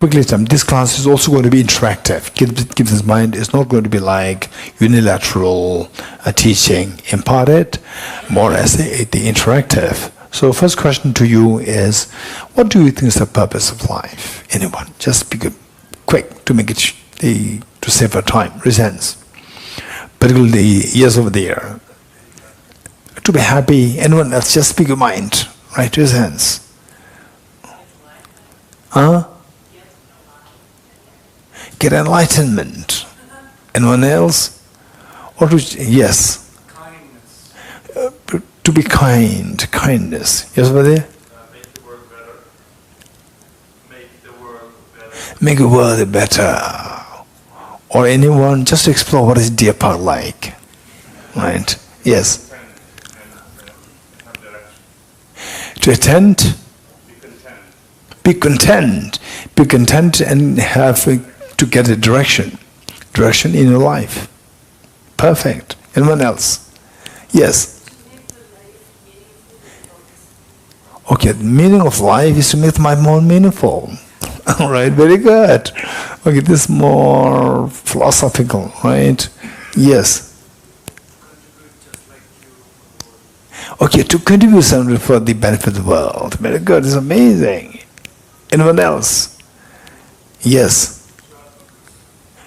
Quickly, this class is also going to be interactive. Gives his mind is not going to be like unilateral teaching imparted, more as the interactive. So first question to you is, what do you think is the purpose of life? Anyone? Just be good, quick to make it to save our time. Raise hands. Particularly yes over there. To be happy. Anyone else? Just speak your mind. Right? Raise hands. Huh? Get enlightenment. Anyone else? What would yes? Kindness. To be kind. Kindness. Yes over there? Make the world better. Make the world better. Make the world better. Or anyone, just to explore what is dear part like. Right? Yes. To attend. Be content. Be content and have to get a direction in your life. Perfect. Anyone else? Yes. Okay, the meaning of life is to make my more meaningful. All right, very good. Okay, this is more philosophical, right? Yes. Okay, to contribute something for the benefit of the world. Very good, it's amazing. Anyone else? Yes.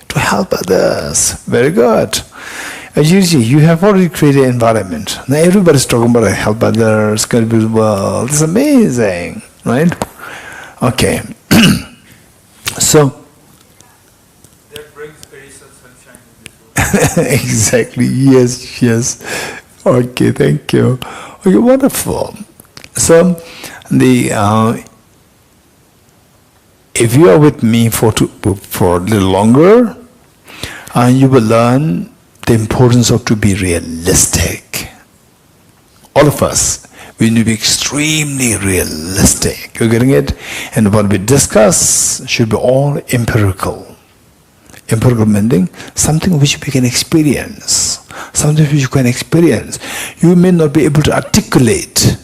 To help others. Very good. Usually, you have already created an environment. Now everybody's talking about help others, contribute to the world. It's amazing, right? Okay. So. That brings peace and sunshine in this world. Exactly. Yes. Okay. Thank you. Okay. Wonderful. So, if you are with me for a little longer, you will learn the importance of to be realistic. All of us, we need to be extremely realistic. You're getting it? And what we discuss should be all empirical. Empirical meaning something which we can experience. Something which you can experience. You may not be able to articulate.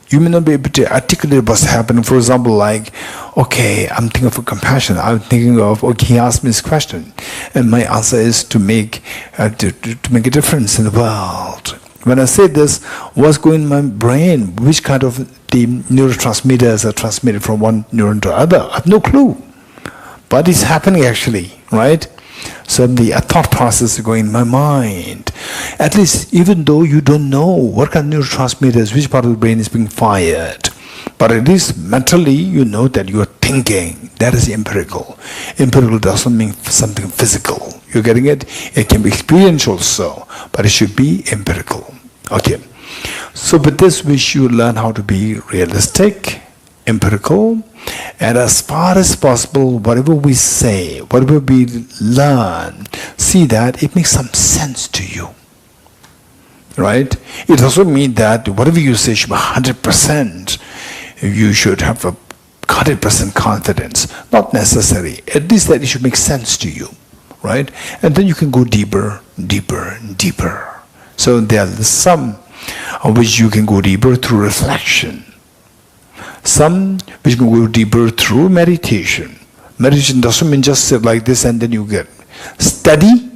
You may not be able to articulate what's happening. For example, like, okay, I'm thinking of compassion. I'm thinking of, okay, he asked me this question, and my answer is to make a difference in the world. When I say this, what's going in my brain? Which kind of the neurotransmitters are transmitted from one neuron to other? I have no clue. But it's happening actually, right? So the thought process is going in my mind. At least, even though you don't know what kind of neurotransmitters, which part of the brain is being fired, but at least mentally you know that you are thinking. That is empirical. Empirical doesn't mean something physical. You're getting it? It can be experiential also, but it should be empirical. Okay. So with this we should learn how to be realistic, empirical, and as far as possible, whatever we say, whatever we learn, see that it makes some sense to you. Right? It doesn't mean that whatever you say should be 100%. You should have a 100% confidence. Not necessary. At least that it should make sense to you. Right? And then you can go deeper, deeper, deeper. So there are some which you can go deeper through reflection. Some which can go deeper through meditation. Meditation doesn't mean just sit like this and then you get. Study.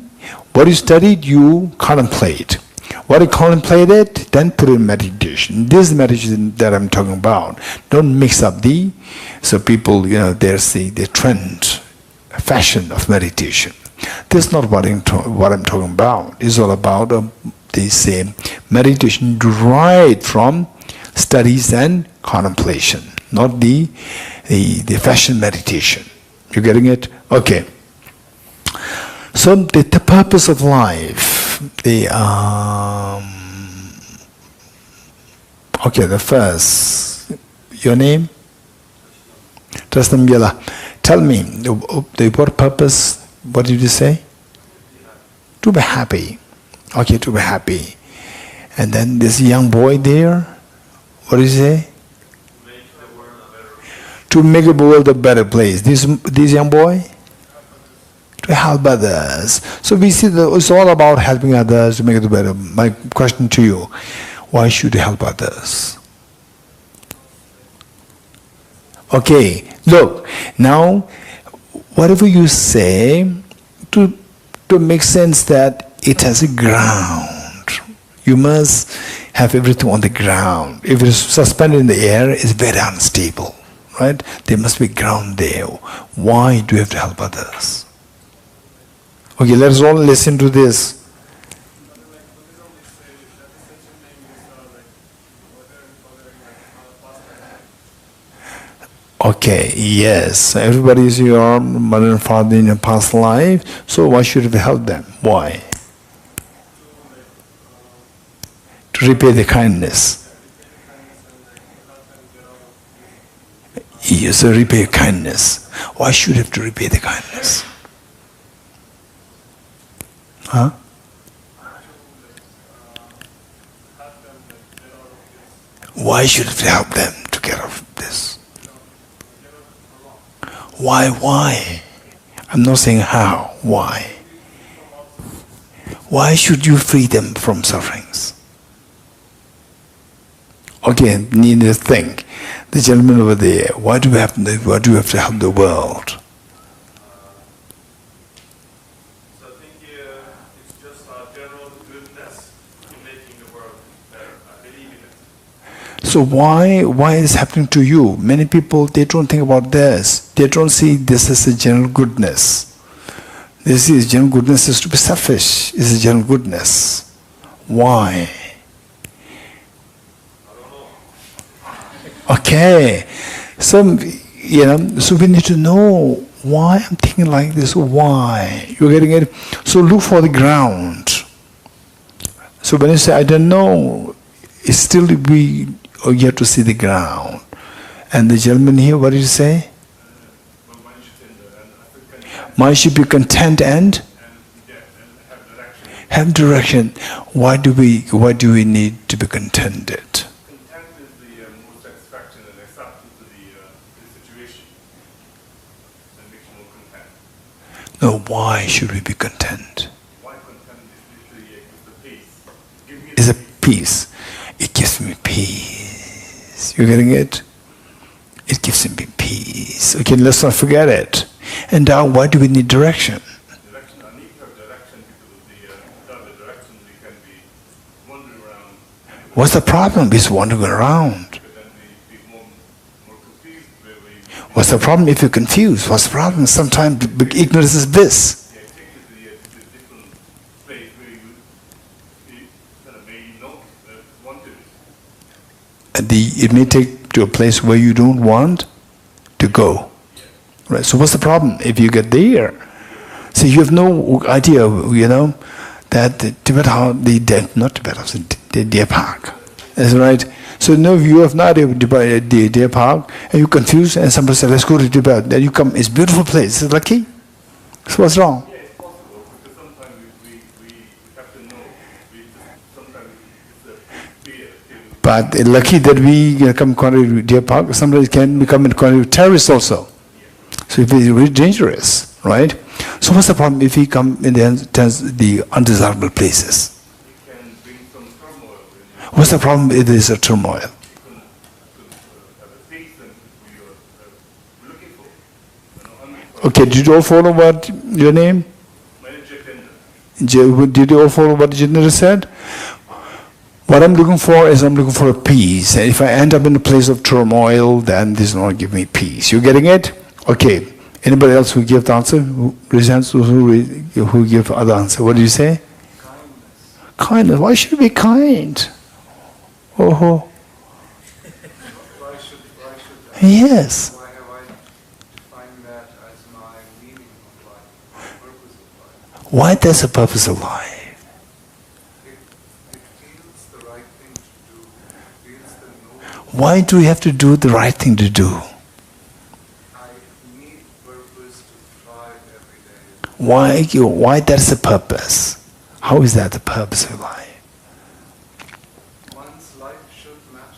What you studied, you contemplate. What you contemplated, then put in meditation. This is meditation that I'm talking about. Don't mix up so people, there's the trend, fashion of meditation. This is not what I'm talking about. It's all about meditation derived from studies and contemplation, not the fashion meditation. You getting it? Okay. So the purpose of life, the first, your name? Trastamyala. Tell me, what purpose, what did you say? To be happy. Okay, to be happy. And then this young boy there, what did you say? To make the world a better place. This young boy? To help others. So we see that it's all about helping others to make it better. My question to you, why should you help others? Okay, look, now whatever you say, to make sense that it has a ground. You must have everything on the ground. If it is suspended in the air, it's very unstable, right? There must be ground there. Why do you have to help others? Okay, let us all listen to this. Okay, yes, everybody is your mother and father in your past life, so why should we help them? Why? To repay the kindness. Yes, so repay kindness. Why should you have to repay the kindness? Huh? Why should we help them to get out of this? Why? I'm not saying how. Why? Why should you free them from sufferings? Okay, need to think. The gentleman over there, why do we have to help the world? So I think it's just our general goodness in making the world better. I believe in it. So why is it happening to you? Many people, they don't think about this. They don't see this as a general goodness. They see general goodness is to be selfish. It's a general goodness. Why? Okay. So we need to know why I'm thinking like this. Why? You're getting it? So look for the ground. So when you say, I don't know, it's still you have to see the ground. And the gentleman here, what did he say? Mind should be content and have direction. Why do we need to be contented? Content is the most satisfaction and acceptance to the situation. That makes you more content. No, why should we be content? Why content is literally the peace. Give me It's a peace. It gives me peace. You're getting it? It gives me peace. Okay, let's not forget it. And now, why do we need direction? Direction. I need to have direction because without the direction we can be wandering around. What's the problem? It's wandering around. But then we be more confused. What's the problem if you're confused? What's the problem? Sometimes ignorance is bliss. Yeah, it takes you to the different place where you kind of may not want to. It may take to a place where you don't want to go. Right. So what's the problem if you get there? So you have no idea, that the deer park. That's right. So no, you have not the deer park, and you're confused, and somebody says, let's go to the park. Then you come, it's a beautiful place. It's lucky. So what's wrong? Yeah, it's possible because sometimes we have to know. Sometimes it's a fear to. But lucky that we come in contact with deer park. Sometimes can become in contact with terrorists also. So it's really dangerous, right? So what's the problem if we come in the undesirable places? It can bring some turmoil. What's the problem if there is a turmoil? Have a peace that we are looking for. Okay, did you all follow what your name? Did you all follow what Jitendra said? What I'm looking for is I'm looking for a peace. And if I end up in a place of turmoil, then this will not give me peace. You getting it? Okay. Anybody else who give the answer? Who give other answer? What do you say? Kindness. Kindness. Why should we be kind? Oh. Why should Yes. Why have I defined that as my meaning of life, my purpose of life? Why that's the purpose of life? It feels the right thing to do. It feels the noble. Why do we have to do the right thing to do? Why that's the purpose? How is that the purpose of life? One's life should matter.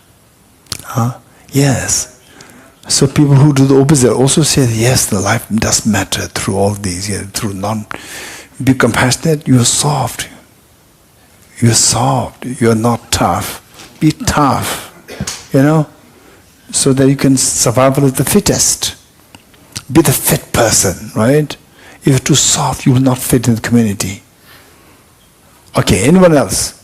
Huh? Yes. So people who do the opposite also say, yes, the life does matter through all these, through be compassionate, you're soft. You're soft, you're not tough. Be tough, so that you can survival of the fittest. be the fit person, right? If you're too soft, you will not fit in the community. Okay, anyone else?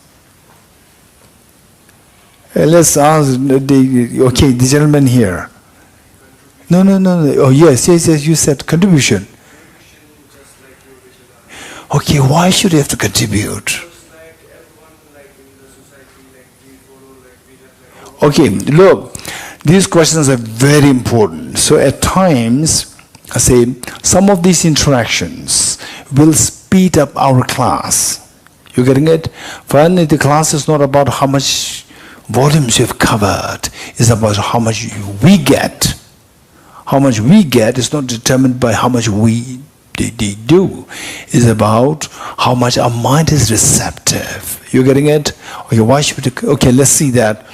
Let's ask the gentleman here. No. Oh, yes, you said contribution. Okay, why should you have to contribute? Okay, look, these questions are very important. So at times, I say, some of these interactions will speed up our class. You getting it? Finally, the class is not about how much volumes you've covered. It's about how much we get. How much we get is not determined by how much they do. It's about how much our mind is receptive. You getting it? Okay, why should we? Okay, let's see that.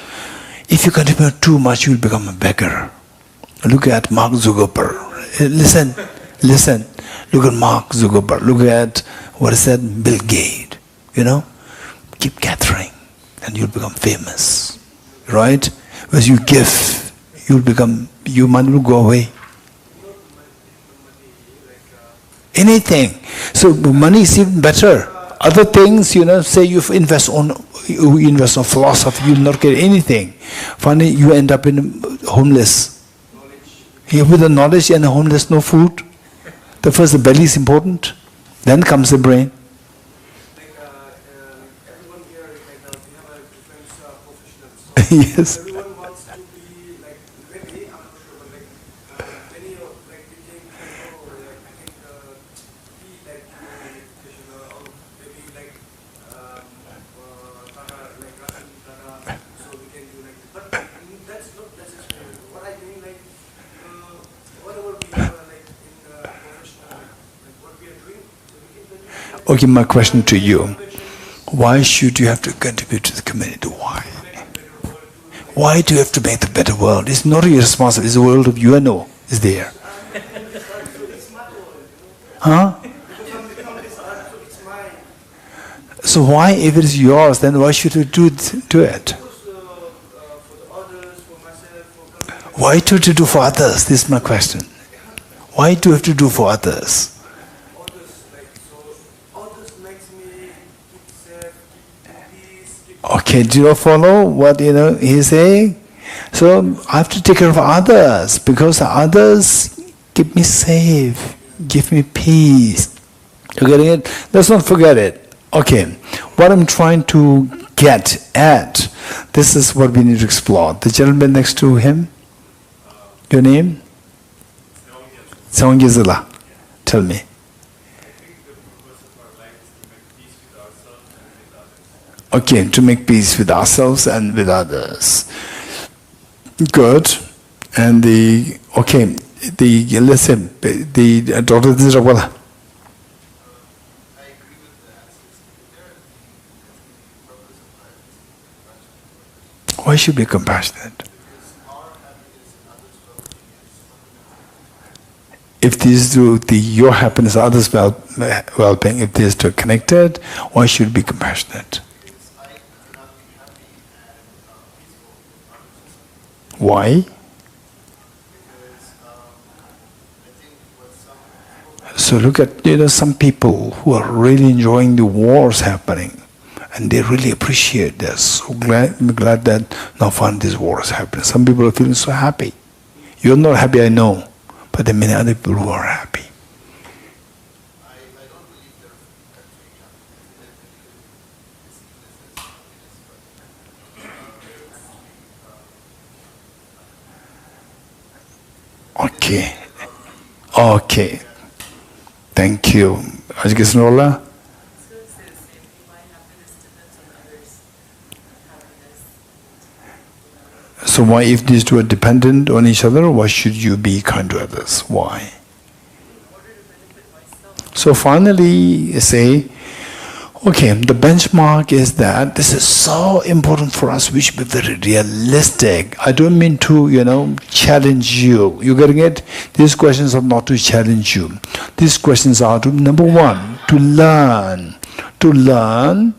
If you contribute too much, you will become a beggar. Look at Mark Zuckerberg. Listen. Look at Mark Zuckerberg. Look at, what is that? Bill Gates. Keep gathering and you'll become famous. Right? As you give, your money will go away. Anything. So money is even better. Other things, say you invest on philosophy, you'll not get anything. Finally, you end up in homeless. With the knowledge and the homeless, no food. The first, the belly is important. Then comes the brain. Everyone here, we have a different professional. Yes. Everyone wants to be maybe, I'm not sure, but many we think, I think be education, or maybe Tata, Ratan Tata, so we can do but that's not necessary. What I mean, whatever we have in the professional, what we are doing, so we can continue. Okay, my question to you. Why should you have to contribute to the community? Why? Why do you have to make the better world? It's not your responsibility. It's the world of UNO is there. Huh? So why, if it is yours, then why should you do it? Why do you do for others? This is my question. Why do you have to do for others? Okay, do you follow what he's saying? So I have to take care of others because others keep me safe, give me peace. You getting it? Let's not forget it. Okay, what I'm trying to get at, this is what we need to explore. The gentleman next to him, your name? Sawangyazala. Tell me. Okay, to make peace with ourselves and with others. Good. And let's say, the Dr. Dhirabala. Why should we be compassionate? If these do your happiness, others' well-being, if these two are connected, why should we be compassionate? Why? So look at some people who are really enjoying the wars happening, and they really appreciate this. So glad that now finally this war is happening. Some people are feeling so happy. You're not happy, I know, but there are many other people who are happy. Okay. Thank you. Ajgisnola? So why, if these two are dependent on each other, why should you be kind to others? Why? So finally, say, okay, the benchmark is that this is so important for us, we should be very realistic. I don't mean to, challenge you. You getting it? These questions are not to challenge you. These questions are to, number one, to learn. To learn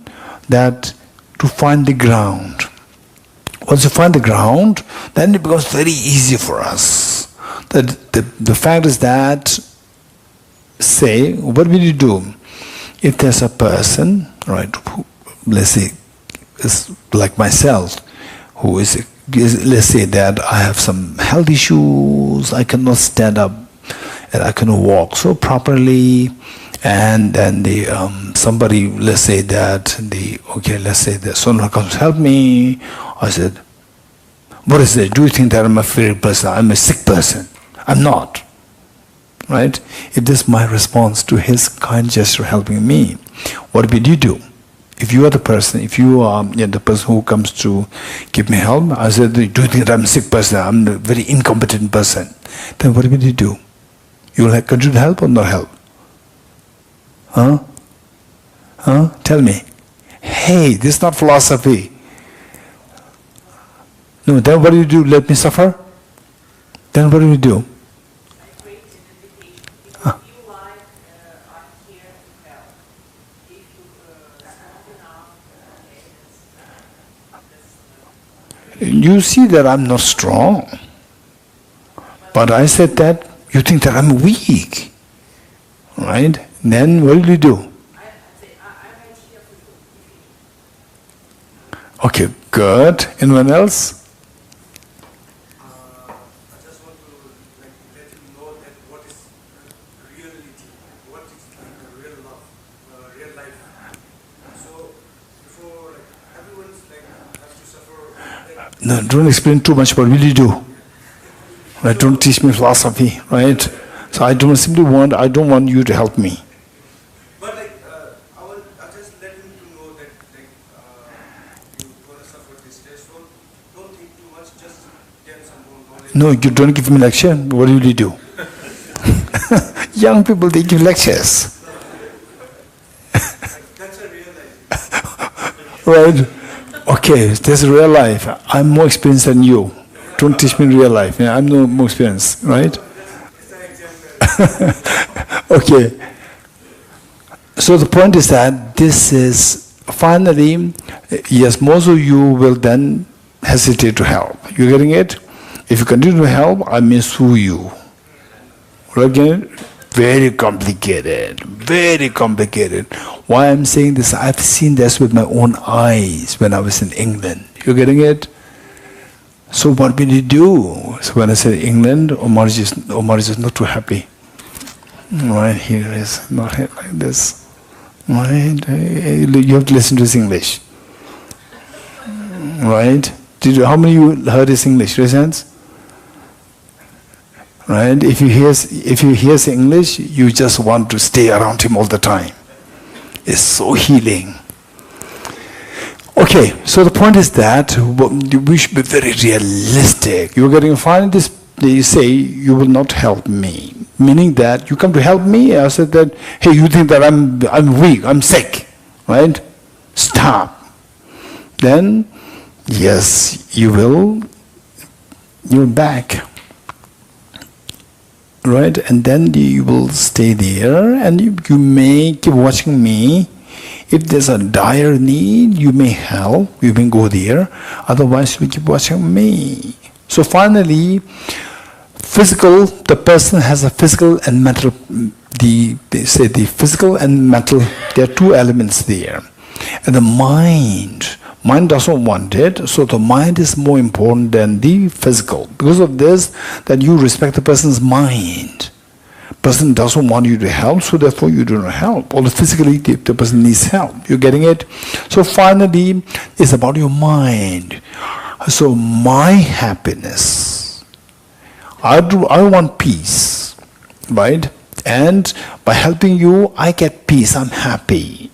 that, to find the ground. Once you find the ground, then it becomes very easy for us. The fact is that, say, what will you do? If there's a person, right, who, let's say, is like myself, who is, let's say that I have some health issues, I cannot stand up and I cannot walk so properly, and then somebody, let's say that let's say that someone comes to help me. I said, what is it? Do you think that I'm a favorite person? I'm a sick person. I'm not. Right? If this is my response to his kind gesture helping me, what will you do? If you are the person, if you are the person who comes to give me help, I said, do you think that I'm a sick person? I'm a very incompetent person. Then what will you do? You will continue to help or not help? Huh? Huh? Tell me. Hey, this is not philosophy. No, then what do you do? Let me suffer? Then what do you do? You see that I'm not strong. But I said that you think that I'm weak. Right? Then what will you do? Okay, good. Anyone else? I just want to let you know that what is reality, what is real love, real life. So before everyone's has to suffer. No, don't explain too much. What will you do? Right? Don't teach me philosophy, right? So I don't want you to help me. But I just let him to know that you're gonna suffer this stressful. Don't think too much. Just get some more knowledge. No, you don't give me lecture. What will you do? Young people, they give lectures. That's a real life. Right? Okay, this is real life. I'm more experienced than you. Don't teach me real life. Yeah, I'm no more experienced, right? Okay. So the point is that this is finally, yes, most of you will then hesitate to help. You getting it? If you continue to help, I may sue you. Again, very complicated. Very complicated. Why I'm saying this? I've seen this with my own eyes when I was in England. You getting it? So what will you do? So when I say England, Omar is not too happy. Right, here is not like this. Right, you have to listen to his English. Right? How many of you heard his English? Raise hands. Right? If you hear English, you just want to stay around him all the time. It's so healing. Okay, so the point is that we should be very realistic. You're getting finally this. You say you will not help me, meaning that you come to help me. I said that, hey, you think that I'm weak, I'm sick, right? Stop. Then, yes, you're back, right? And then you will stay there, and you may keep watching me. If there's a dire need, you may help, you may go there. Otherwise, you keep watching me. So finally, the person has a physical and mental, they say the physical and mental, there are two elements there. And the mind doesn't want it, so the mind is more important than the physical. Because of this, that you respect the person's mind. Person doesn't want you to help, so therefore you do not help. Although physically the person needs help. You're getting it? So finally, it's about your mind. So my happiness, I want peace, right? And by helping you, I get peace. I'm happy.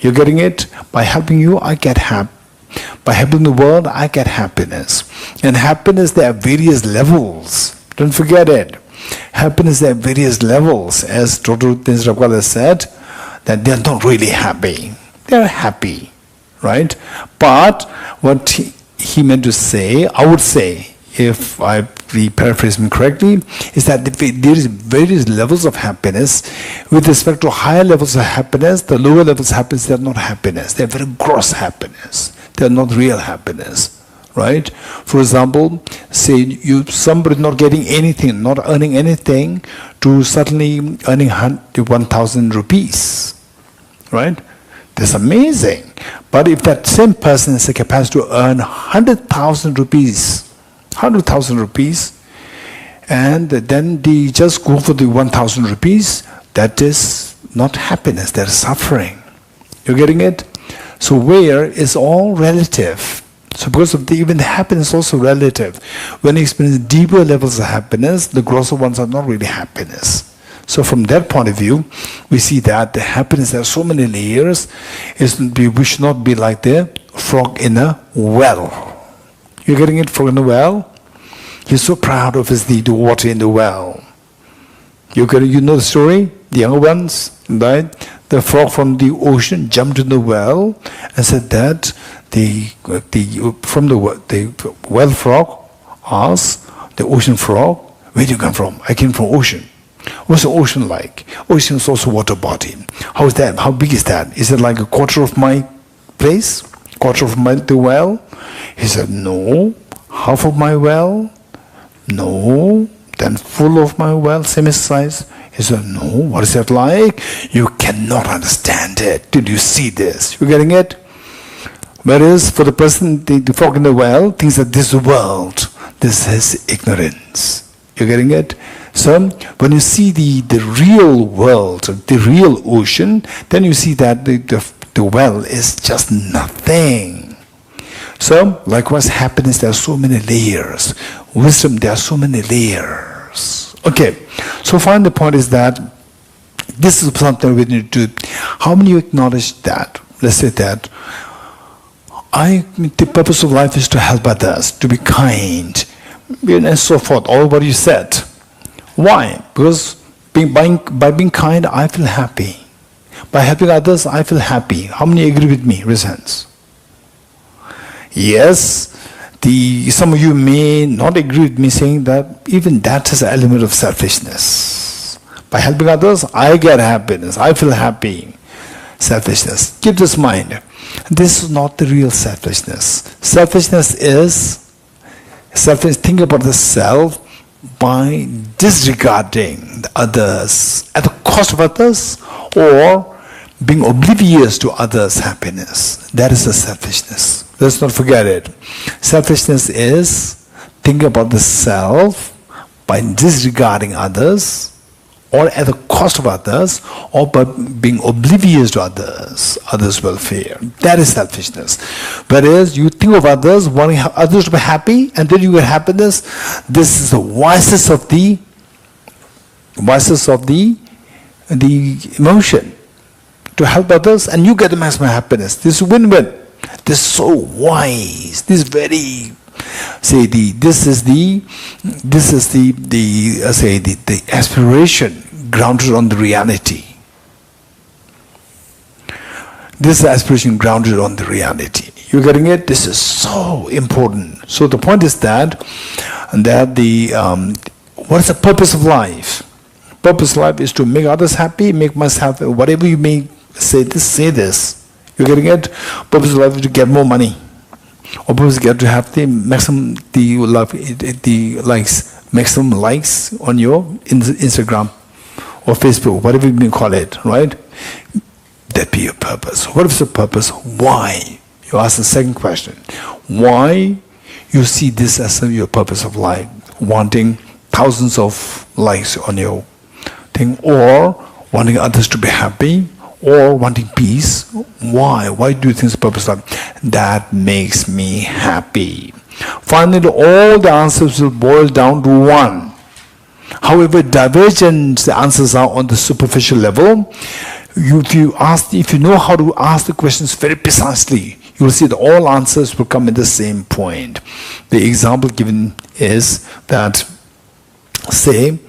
You're getting it? By helping you, I get happy. By helping the world, I get happiness. And happiness, there are various levels. Don't forget it. Happiness, there are various levels. As Dr. Nargarjuna said, that they're not really happy. They're happy, right? But what he meant to say, I would say, if I paraphrase him correctly, is that there is various levels of happiness. With respect to higher levels of happiness, the lower levels of happiness, they are not happiness. They are very gross happiness. They are not real happiness, right? For example, say somebody not getting anything, not earning anything, to suddenly earning 1,000 rupees, right? That's amazing. But if that same person has the capacity to earn 100,000 rupees, and then they just go for the 1,000 rupees, that is not happiness, that is suffering. You're getting it? So where is all relative. So because of even the happiness is also relative. When you experience deeper levels of happiness, the grosser ones are not really happiness. So from that point of view, we see that the happiness, there are so many layers, we should not be like the frog in a well. You're getting it? Frog in a well? He's so proud of the water in the well. You know the story? The younger ones, right? The frog from the ocean jumped in the well and said that the well frog asked the ocean frog, "Where do you come from?" "I came from ocean." "What's the ocean like?" "Ocean is also water body." "How is that? How big is that? Is it like a quarter of my place? Quarter of the well?" He said, "No." "Half of my well?" "No." "Then full of my well, same size?" He said, "No." "What is that like?" "You cannot understand it. Did you see this?" You getting it? Whereas for the person, the frog in the well thinks that this world, this is ignorance. You getting it? So when you see the real world, the real ocean, then you see that the well is just nothing. So likewise, happiness, there are so many layers. Wisdom, there are so many layers. Okay, so finally the point is that this is something we need to do. How many you acknowledge that? Let's say that the purpose of life is to help others, to be kind, and so forth, all what you said. Why? Because by being kind, I feel happy. By helping others, I feel happy. How many agree with me? Raise hands. Yes, some of you may not agree with me, saying that even that is an element of selfishness. By helping others, I get happiness. I feel happy. Selfishness. Keep this in mind. This is not the real selfishness. Selfishness is think about the self by disregarding the others at the cost of others, or being oblivious to others' happiness. That is the selfishness. Let's not forget it. Selfishness is thinking about the self by disregarding others, or at the cost of others, or by being oblivious to others' welfare. That is selfishness. Whereas you think of others, wanting others to be happy, and then you get happiness. This is the wisest of the emotion. To help others, and you get the maximum happiness. This is win-win. This is so wise. This is very. This is the aspiration grounded on the reality. This is aspiration grounded on the reality. You're getting it? This is so important. So the point is that what is the purpose of life? Purpose of life is to make others happy, make myself happy. Whatever you may say this. You're getting it? Purpose of life is to get more money. Or purpose get to have the maximum maximum likes on your Instagram or Facebook, whatever you may call it, right? That be your purpose. What is the purpose? Why? You ask the second question. Why you see this as your purpose of life? Wanting thousands of likes on your thing, or wanting others to be happy, or wanting peace. Why? Why do you think it's the purpose of life? That makes me happy. Finally, all the answers will boil down to one. However divergent the answers are on the superficial level, if you know how to ask the questions very precisely, you will see that all answers will come at the same point. The example given is that, say,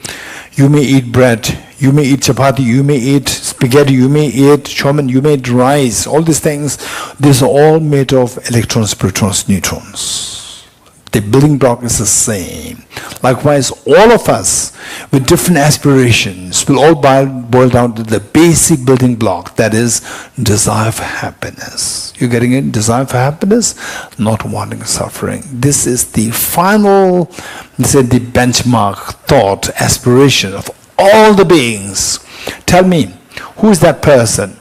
you may eat bread, you may eat chapati, you may eat spaghetti, you may eat chow mein, you may eat rice. All these things, these are all made of electrons, protons, neutrons. The building block is the same. Likewise, all of us with different aspirations will all boil down to the basic building block, that is desire for happiness. You're getting it? Desire for happiness, not wanting suffering. This is the final, the benchmark thought, aspiration of all the beings. Tell me, who is that person?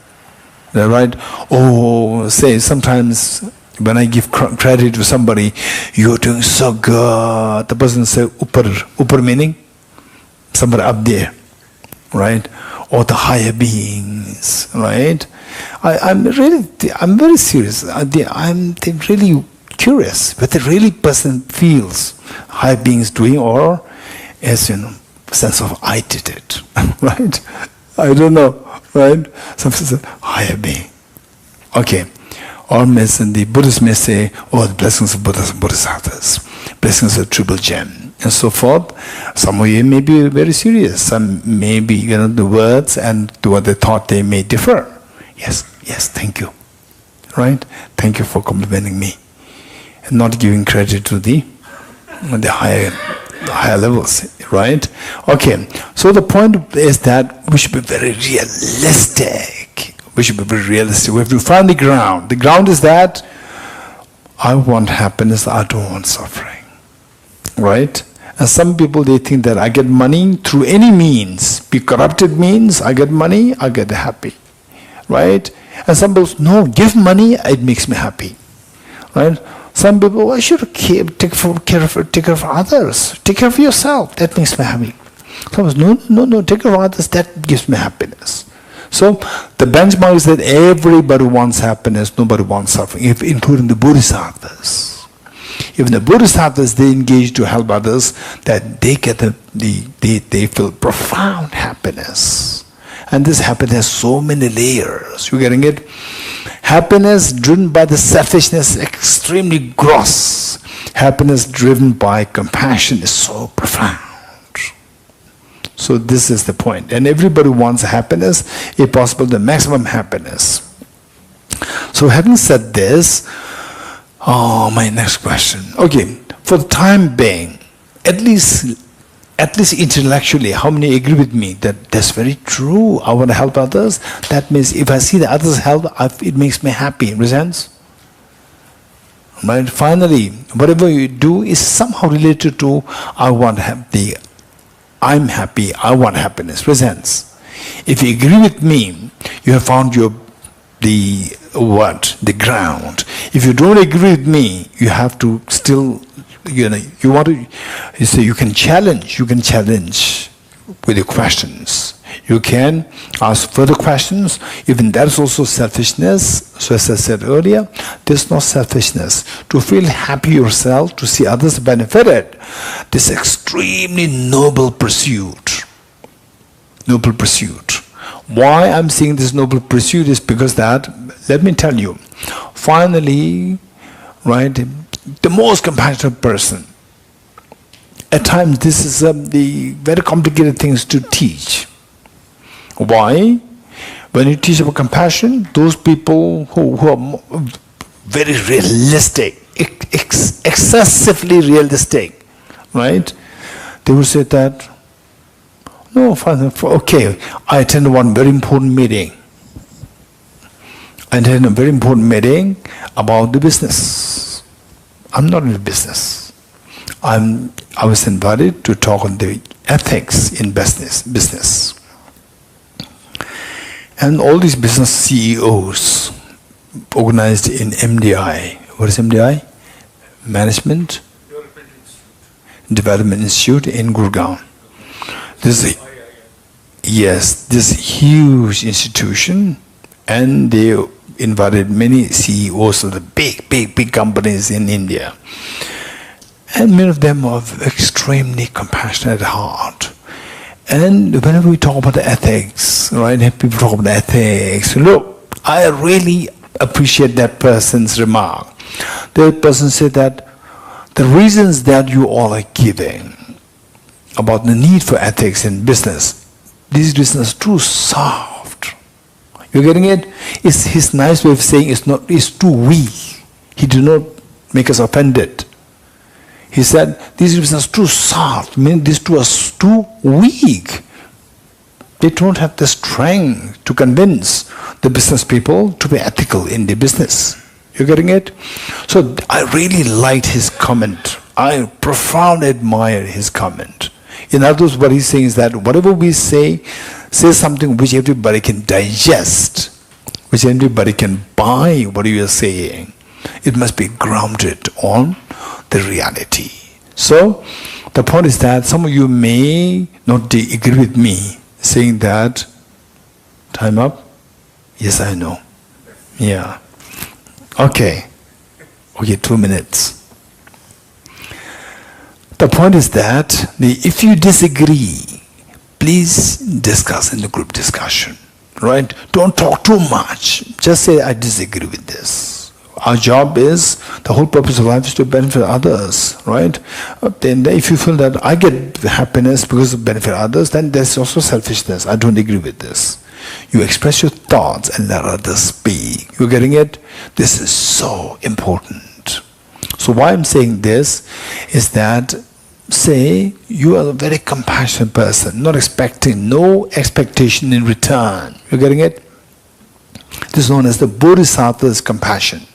Right? Oh, say sometimes when I give credit to somebody, you're doing so good. The person says, upar meaning? Somebody up there, right? Or the higher beings, right? I'm very serious. I'm really curious whether really person feels higher beings doing, or as sense of I did it, right? I don't know, right? Some say higher being. Okay. Or the Buddhists may say, oh, the blessings of Buddhas and Bodhisattvas, blessings of Triple Gem, and so forth. Some of you may be very serious. Some may be, the words and what they thought they may differ. Yes, thank you. Right? Thank you for complimenting me. And not giving credit to the higher levels, right? Okay, so the point is that we should be very realistic. We should be very realistic. We have to find the ground. The ground is that I want happiness, I don't want suffering. Right? And some people, they think that I get money through any means, be corrupted means, I get money, I get happy. Right? And some people, no, give money, it makes me happy. Right? Some people, I should take care of others. Take care of yourself, that makes me happy. Some people, no, take care of others, that gives me happiness. So the benchmark is that everybody wants happiness, nobody wants suffering, including the Bodhisattvas. Even the Bodhisattvas, they engage to help others, that they get they feel profound happiness. And this happiness has so many layers. You getting it? Happiness driven by the selfishness, extremely gross. Happiness driven by compassion is so profound. So this is the point. And everybody wants happiness, if possible, the maximum happiness. So having said this, my next question. Okay, for the time being, at least intellectually, how many agree with me that that's very true? I want to help others. That means if I see the others help, it makes me happy. In a sense? Right? Finally, whatever you do is somehow related to I'm happy, I want happiness, presents. If you agree with me, you have found the ground. If you don't agree with me, you have to still, you say you can challenge with your questions. You can ask further questions. Even that is also selfishness. So as I said earlier, there's no selfishness. To feel happy yourself, to see others benefited, this extremely noble pursuit. Noble pursuit. Why I'm saying this noble pursuit is because that, let me tell you, finally, right, the most compassionate person, at times this is the very complicated things to teach. Why? When you teach about compassion, those people who are very realistic, excessively realistic, right? They will say that, no, Father, okay, I attended one very important meeting. I attended a very important meeting about the business. I'm not in the business. I was invited to talk on the ethics in business. And all these business CEOs organized in MDI. What is MDI? Management Development Institute in Gurgaon. This huge institution, and they invited many CEOs of the big companies in India. And many of them are extremely compassionate at heart. And whenever we talk about the ethics, right, people talk about ethics, look, I really appreciate that person's remark. The person said that the reasons that you all are giving about the need for ethics in business, these reasons are too soft. You're getting it? It's his nice way of saying it's too weak. He did not make us offended. He said, these businesses are too soft, meaning these two are too weak. They don't have the strength to convince the business people to be ethical in the business. You're getting it? So I really liked his comment. I profoundly admire his comment. In other words, what he's saying is that whatever we say something which everybody can digest, which everybody can buy what you are saying. It must be grounded on the reality. So the point is that some of you may not agree with me saying that, time up? Yes, I know. Yeah. Okay. Okay, 2 minutes. The point is that if you disagree, please discuss in the group discussion. Right? Don't talk too much. Just say, I disagree with this. Our job is, the whole purpose of life is to benefit others, right? Then if you feel that I get happiness because of benefit others, then there's also selfishness. I don't agree with this. You express your thoughts and let others speak. You're getting it? This is so important. So why I'm saying this is that, say you are a very compassionate person, not expecting, no expectation in return. You're getting it? This is known as the Bodhisattva's compassion.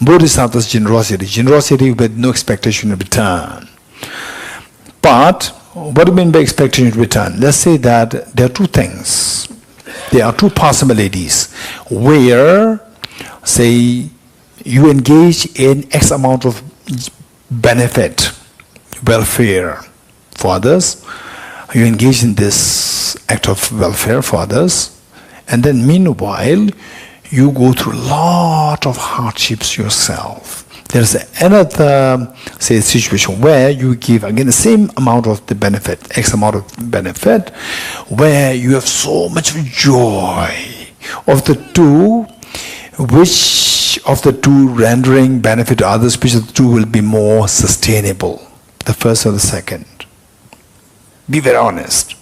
Bodhisattva's generosity. Generosity with no expectation in return. But what do you mean by expectation in return? Let's say that there are two things. There are two possibilities where, say, you engage in X amount of benefit, welfare for others. You engage in this act of welfare for others, and then meanwhile you go through a lot of hardships yourself. There's another, say, situation where you give again the same amount of the benefit, X amount of benefit, where you have so much joy. Of the two, which of the two rendering benefit to others, which of the two will be more sustainable? The first or the second? Be very honest.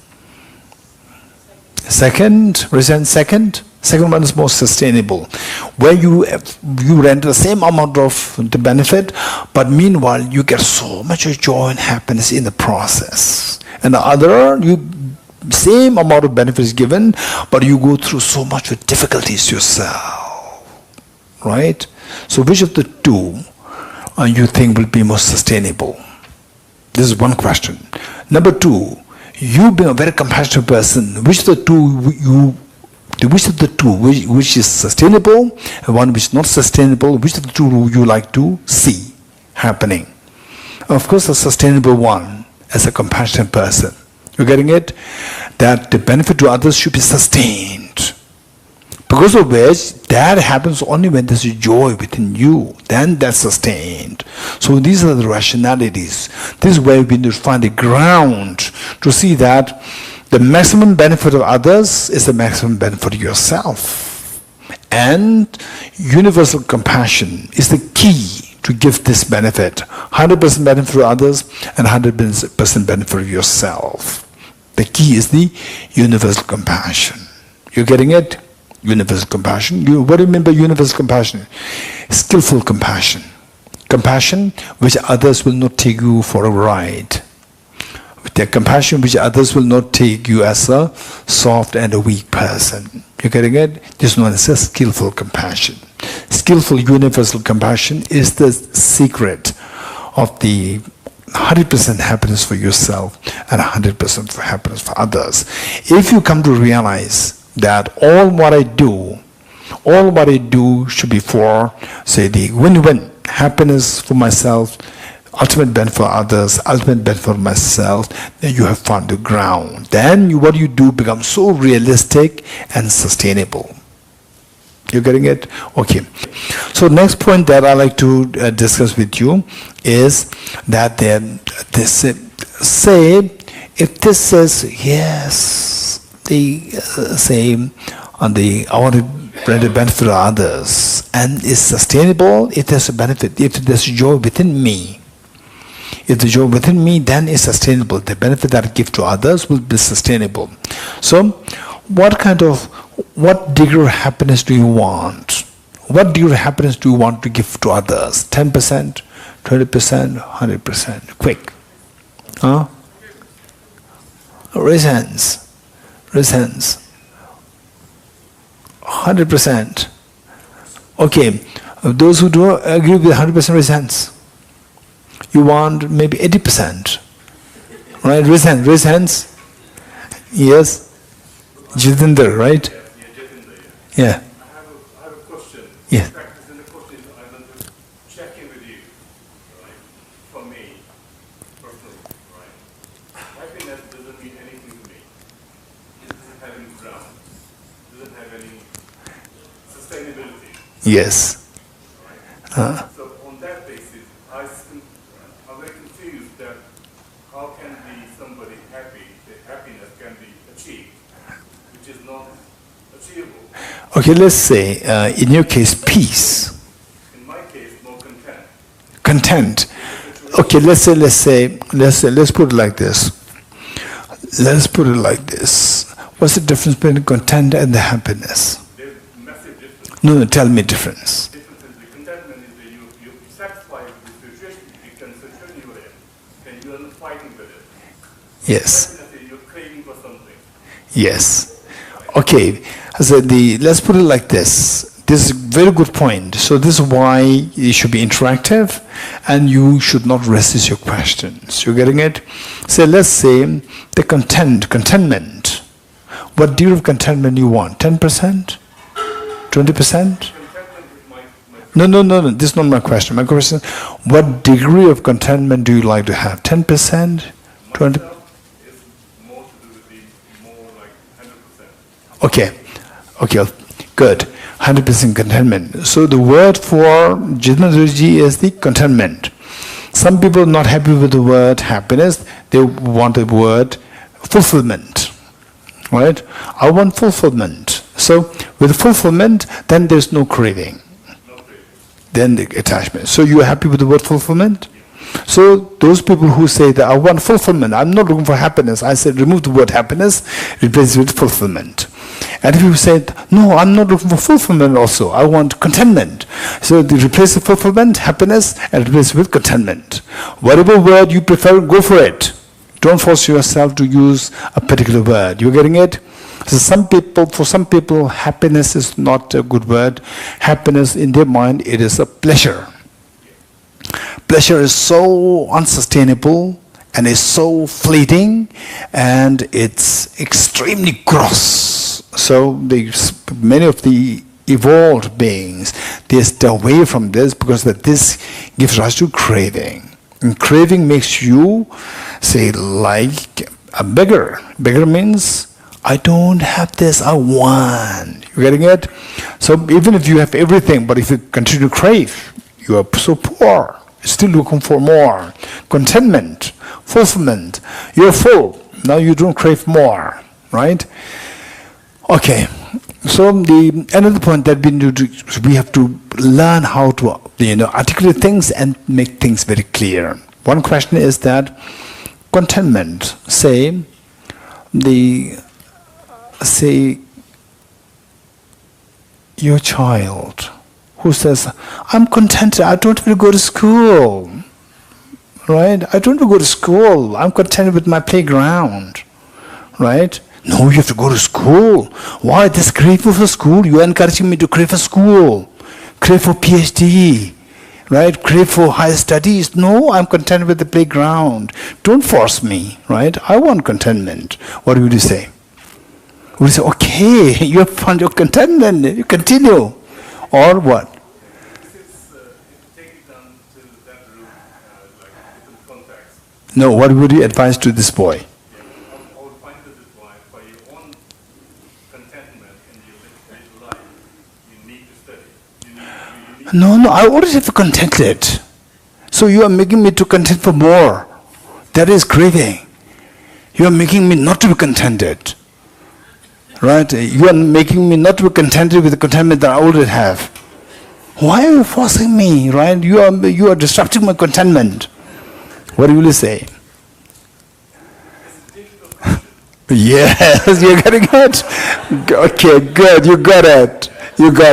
Second, present second. Second one is more sustainable, where you render the same amount of the benefit, but meanwhile you get so much joy and happiness in the process. And the other, same amount of benefit is given, but you go through so much with difficulties yourself. Right? So which of the two you think will be more sustainable? This is one question. Number two, you being a very compassionate person, which of the two which is sustainable and one which is not sustainable, which of the two would you like to see happening? Of course, the sustainable one, as a compassionate person. You're getting it? That the benefit to others should be sustained. Because of which, that happens only when there's joy within you. Then that's sustained. So these are the rationalities. This is where we need to find the ground to see that the maximum benefit of others is the maximum benefit of yourself. And universal compassion is the key to give this benefit. 100% benefit for others and 100% benefit for yourself. The key is the universal compassion. You're getting it? Universal compassion. What do you mean by universal compassion? Skillful compassion. Compassion which others will not take you for a ride. The compassion which others will not take you as a soft and a weak person. You're getting it? This is known as a skillful compassion. Skillful universal compassion is the secret of the 100% happiness for yourself and 100% for happiness for others. If you come to realize that all what I do should be for, say, the win-win, happiness for myself, ultimate benefit for others, ultimate benefit for myself, then you have found the ground. Then what you do becomes so realistic and sustainable. You're getting it? Okay. So next point that I like to discuss with you is that this say, if this says yes, they say on the I want to render benefit to others and is sustainable, if there's a benefit, if there's joy within me. If the joy within me, then is sustainable. The benefit that I give to others will be sustainable. So, what degree of happiness do you want? What degree of happiness do you want to give to others? 10%, 20%, 100%. Quick. Huh? Raise hands. Raise hands. 100%. Okay. Those who don't agree with 100% raise hands. You want maybe 80%. Right? Raise hands. Raise hands. Yes. Jitendra, right? Yeah. I have a question. Yeah. In practice, and the question is, I want to check in with you, right? For me, personally, right? Happiness doesn't mean anything to me. It doesn't have any ground. It doesn't have any sustainability. Yes. So on that basis, I'm very confused that how can be somebody happy, the happiness can be achieved, which is not achievable. Okay, let's say, in your case, peace. In my case, more content. Content. Okay, let's put it like this. Let's put it like this. What's the difference between content and the happiness? There's massive difference. No, tell me difference. Difference is the contentment is that you're satisfied with the situation, you can situation you're in, and you're not fighting with it. Yes. Happiness is you're craving for something. Yes. Okay. So let's put it like this. This is a very good point. So this is why it should be interactive, and you should not resist your questions. You're getting it? So let's say the contentment. What degree of contentment you want? 10%? 20%? Contentment is my No. This is not my question. My question is, what degree of contentment do you like to have? 10%? 20%? myself is more to do with the more like 100%. Okay, good. 100% contentment. So the word for Dorji is the contentment. Some people are not happy with the word happiness. They want the word fulfillment. Right? I want fulfillment. So with fulfillment, then there's no craving. Then the attachment. So you're happy with the word fulfillment? So those people who say that I want fulfillment, I'm not looking for happiness, I said remove the word happiness, replace it with fulfillment. And if you said, no, I'm not looking for fulfillment also, I want contentment. So they replace the fulfillment, happiness, and replace it with contentment. Whatever word you prefer, go for it. Don't force yourself to use a particular word. You're getting it? So for some people, happiness is not a good word. Happiness, in their mind, it is a pleasure. Pleasure is so unsustainable and is so fleeting, and it's extremely gross. So many of the evolved beings, they stay away from this because this gives rise to craving. And craving makes you, say, like a beggar. Beggar means, I don't have this, I want. You getting it? So even if you have everything, but if you continue to crave, you are so poor. Still looking for more. Contentment, fulfillment. You're full. Now you don't crave more. Right? Okay. So another point that we have to learn how to articulate things and make things very clear. One question is that contentment, say your child who says, I'm contented, I don't want to go to school. Right? I don't want to go to school. I'm contented with my playground. Right? No, you have to go to school. Why? This craving for school? You are encouraging me to crave for school. Crave for PhD. Right? Crave for higher studies. No, I'm content with the playground. Don't force me. Right? I want contentment. What would you say? Would you say, okay, you have found your contentment. You continue. Or what? If take it down to that route, like different context. No, what would you advise to this boy? I would find that this why for your own contentment in your little life, you need to study. You need No, I already have contented. So you are making me to content for more. That is craving. You are making me not to be contented. Right? You are making me not to be contented with the contentment that I already have. Why are you forcing me? Right? You are disrupting my contentment. What will you say? Yes, you're getting it. Okay, good. You got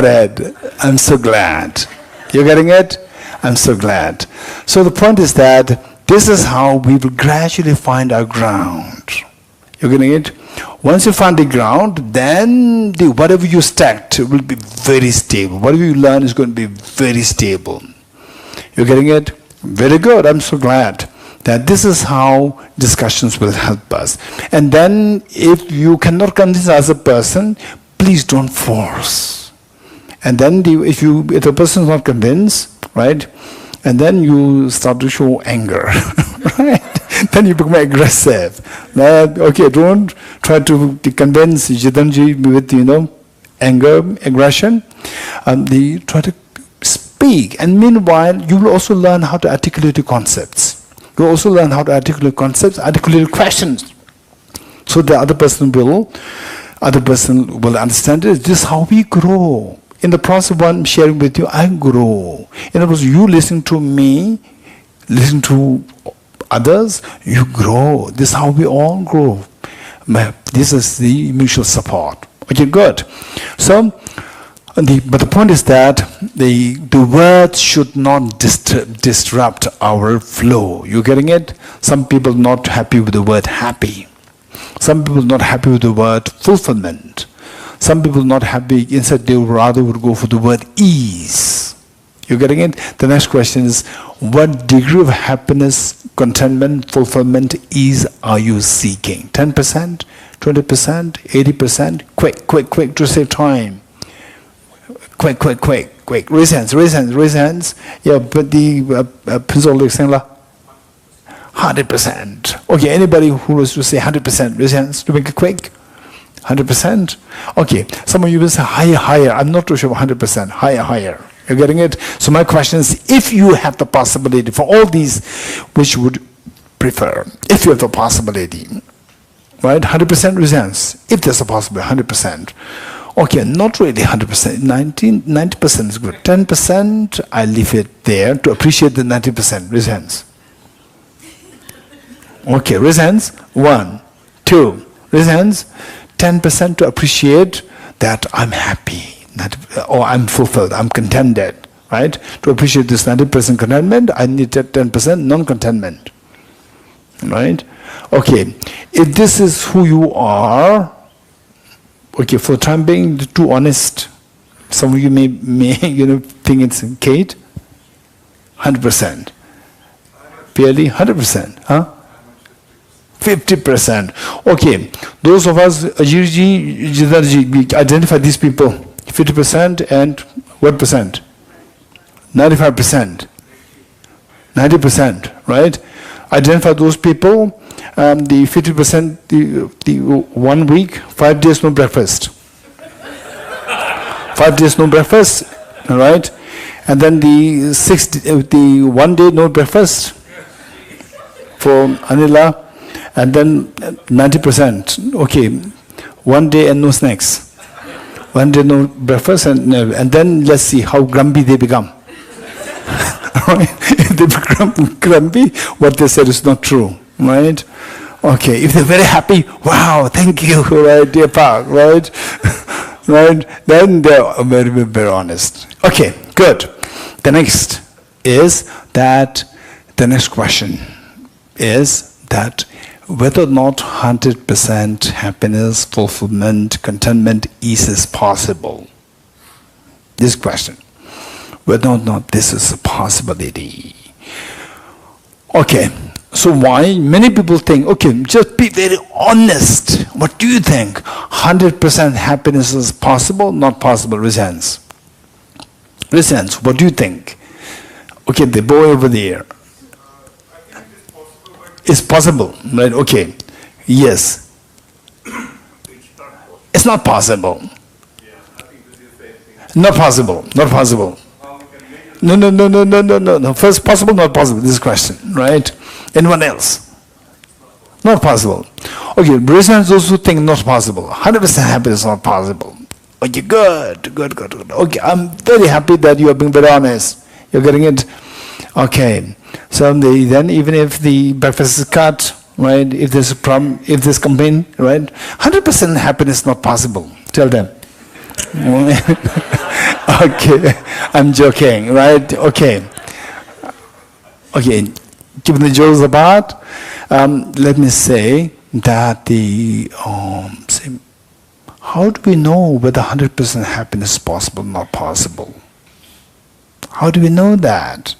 it. I'm so glad. You're getting it. I'm so glad. So the point is that this is how we will gradually find our ground. You're getting it? Once you find the ground, then whatever you stacked will be very stable. Whatever you learn is going to be very stable. You're getting it? Very good. I'm so glad that this is how discussions will help us. And then if you cannot convince as a person, please don't force. And then if the person is not convinced, right? And then you start to show anger, right? Then you become aggressive. Okay, don't try to convince Jitanji with, anger, aggression. They try to speak. And meanwhile, you will also learn how to articulate the concepts. You will also learn how to articulate concepts, articulate questions. So the other person will understand it. This is how we grow. In the process of one sharing with you, I grow. In other words, you listen to me, listen to others, you grow. This is how we all grow. This is the mutual support. Okay, good. So, but the point is that the words should not disrupt our flow. You getting it? Some people not happy with the word happy. Some people not happy with the word fulfillment. Some people not happy, instead they rather would go for the word ease. You getting it? The next question is, what degree of happiness, contentment, fulfillment, ease are you seeking? 10%? 20%? 80%? Quick, to save time. Quick. Raise hands. Yeah, but the principal is saying 100%. Okay, anybody who was to say 100%, raise hands to make it quick. 100%? Okay, some of you will say higher. I'm not too sure 100%. Higher. You're getting it? So my question is, if you have the possibility for all these, which you would prefer? If you have the possibility, right? 100% results. If there's a possibility, 100%. Okay, not really 100%. 90% is good. 10%, I leave it there to appreciate the 90%. Raise hands. Okay, raise hands. 1, 2. Raise hands. 10% to appreciate that I'm happy, or I'm fulfilled, I'm contented, right? To appreciate this 90% contentment, I need that 10% non-contentment, right? Okay, if this is who you are, okay, for the time being, too honest, some of you may think it's Kate, 100%. Barely 100%, huh? 50%. Okay, those of us, Jidarji, we identify these people. 50% and what percent? 95%. 90%, right? Identify those people, the 50%, the 1 week, 5 days no breakfast. 5 days no breakfast, all right? And then the 1 day no breakfast for Anila. And then 90%, okay, 1 day and no snacks. 1 day no breakfast, and then let's see how grumpy they become. If they become grumpy, what they said is not true, right? Okay, if they're very happy, wow, thank you, right, dear Park, right? Right? Then they're very, very honest. Okay, good. The next question is that whether or not 100% happiness, fulfillment, contentment, ease is possible. This question. Whether or not this is a possibility. Okay, so why? Many people think, okay, just be very honest. What do you think? 100% happiness is possible, not possible? Raise hands. Raise hands. What do you think? Okay, the boy over there. It's possible, right? Okay. Yes. It's not possible. Not possible. Not possible. No. First, possible, not possible. This question, right? Anyone else? Not possible. Okay, reasons those who think not possible. 100% happiness is not possible. Okay, good. Okay, I'm very happy that you are being very honest. You're getting it? Okay. So then even if the breakfast is cut, right, if there's a problem, if there's complaint, right, 100% happiness is not possible. Tell them. Okay, I'm joking, right? Okay. Okay, keeping the jokes apart, let me say that how do we know whether 100% happiness is possible or not possible? How do we know that?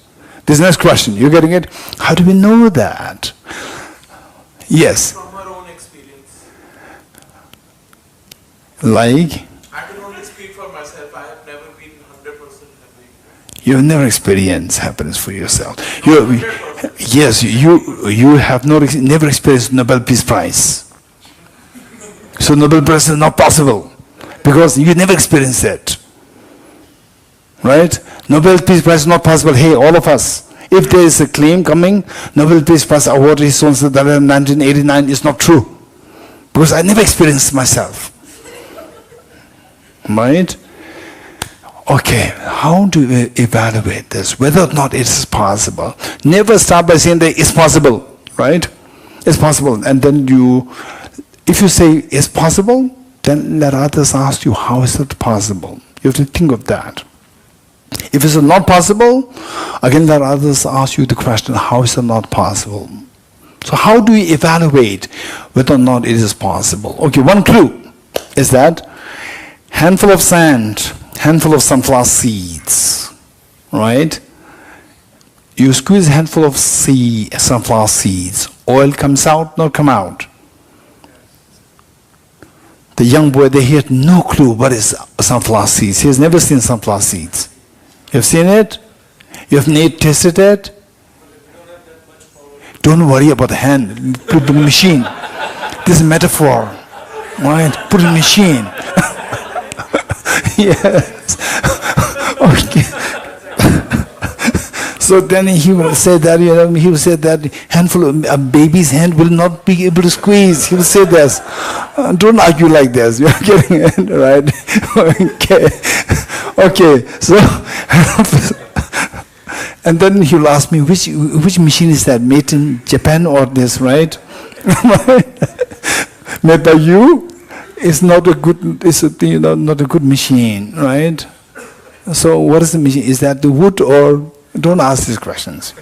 This next question, you getting it? How do we know that? Yes. From our own experience. Like? I can only speak for myself. I have never been 100% happy. You have never experienced happiness for yourself. Not 100%. Yes, you have never experienced Nobel Peace Prize. So Nobel Prize is not possible because you never experienced it. Right? Nobel Peace Prize is not possible. Hey, all of us, if there is a claim coming, Nobel Peace Prize award is so that in 1989 is not true. Because I never experienced myself. Right? Okay, how do we evaluate this? Whether or not it is possible. Never start by saying that it's possible. Right? It's possible. And then if you say it's possible, then let others ask you, how is it possible? You have to think of that. If it's not possible, again let others ask you the question, how is it not possible? So how do we evaluate whether or not it is possible? Okay, one clue is that handful of sand, handful of sunflower seeds, right? You squeeze a handful of sunflower seeds, oil comes out, not come out. The young boy, he had no clue what is sunflower seeds. He has never seen sunflower seeds. You have seen it? You have tasted it? Don't worry about the hand. Put the machine. This is a metaphor. Right? Put a machine. Yes. Okay. So then he will say that, he will say that handful of a baby's hand will not be able to squeeze. He will say this. Don't argue like this. You're getting it, right? Okay. Okay. So, and then he will ask me, which machine is that? Made in Japan or this, right? Made by you? It's not a good. It's not a good machine, right? So what is the machine? Is that the wood or? Don't ask these questions.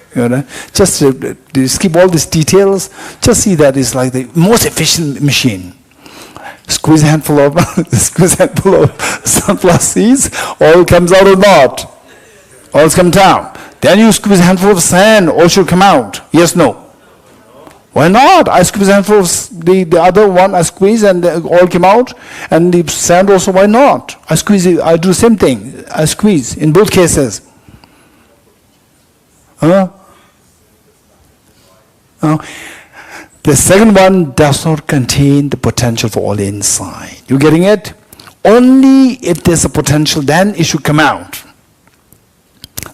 Just skip all these details. Just see that it's like the most efficient machine. Squeeze a handful of sunflower seeds, oil comes out or not? Oil comes down. Then you squeeze a handful of sand, oil should come out. Yes, no? Why not? I squeeze a handful of the other one, I squeeze and the oil came out, and the sand also, why not? I squeeze it, I do the same thing. I squeeze in both cases. The second one does not contain the potential for oil inside. You getting it? Only if there's a potential, then it should come out.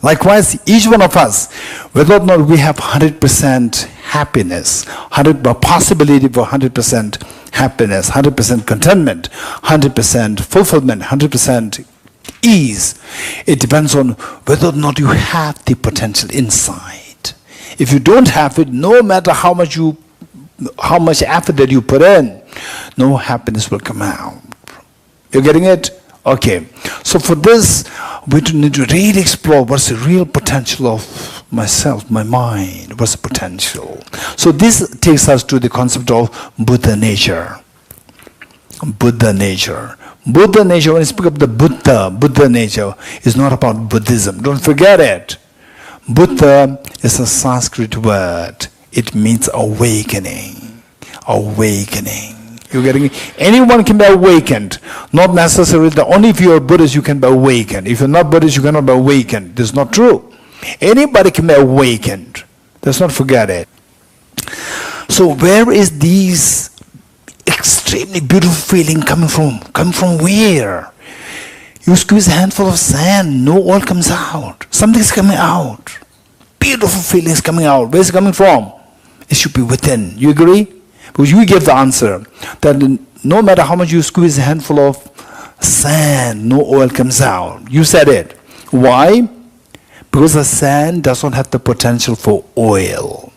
Likewise, each one of us, whether or not we have 100% happiness, possibility for 100% happiness, 100% contentment, 100% fulfillment, 100% ease, it depends on whether or not you have the potential inside. If you don't have it, no matter how much effort that you put in, no happiness will come out. You're getting it? Okay. So for this, we need to really explore what's the real potential of myself, my mind. What's the potential? So this takes us to the concept of Buddha nature. Buddha nature. Buddha nature, when you speak of the Buddha nature is not about Buddhism. Don't forget it. Buddha is a Sanskrit word. It means awakening. Awakening. You're getting it? Anyone can be awakened. Not necessarily that only if you are Buddhist you can be awakened. If you're not Buddhist you cannot be awakened. This is not true. Anybody can be awakened. Let's not forget it. So where is these extremely beautiful feeling coming from? Coming from where? You squeeze a handful of sand, no oil comes out. Something's coming out. Beautiful feelings coming out. Where's it coming from? It should be within. You agree? Because you gave the answer that no matter how much you squeeze a handful of sand, no oil comes out. You said it. Why? Because the sand does not have the potential for oil.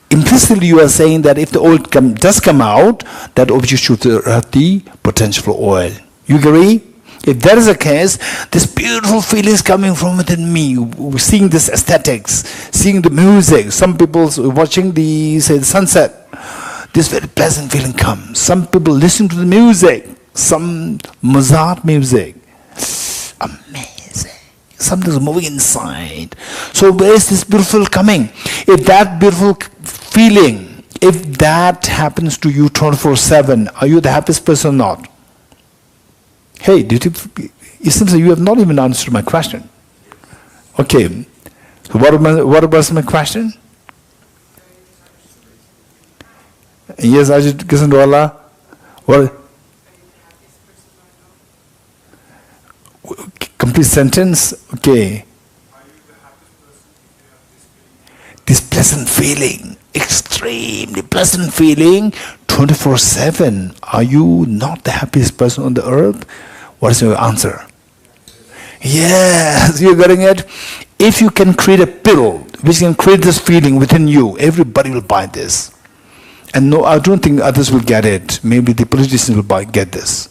Implicitly you are saying that if the oil does come out, that object should have the potential for oil. You agree? If that is the case, this beautiful feeling is coming from within me, seeing this aesthetics, seeing the music. Some people watching the, say, the sunset, this very pleasant feeling comes. Some people listen to the music, some Mozart music. Amazing. Something's moving inside. So where is this beautiful coming? If that beautiful feeling, if that happens to you 24/7, are you the happiest person or not? Hey, it seems that you have not even answered my question. Okay, so what was my question? Yes, Ajit Kisandwala. What? Complete sentence. Okay. This pleasant feeling, extremely pleasant feeling, 24/7. Are you not the happiest person on the earth? What is your answer? Yes, you're getting it. If you can create a pill which can create this feeling within you, everybody will buy this. And no, I don't think others will get it. Maybe the politicians will get this.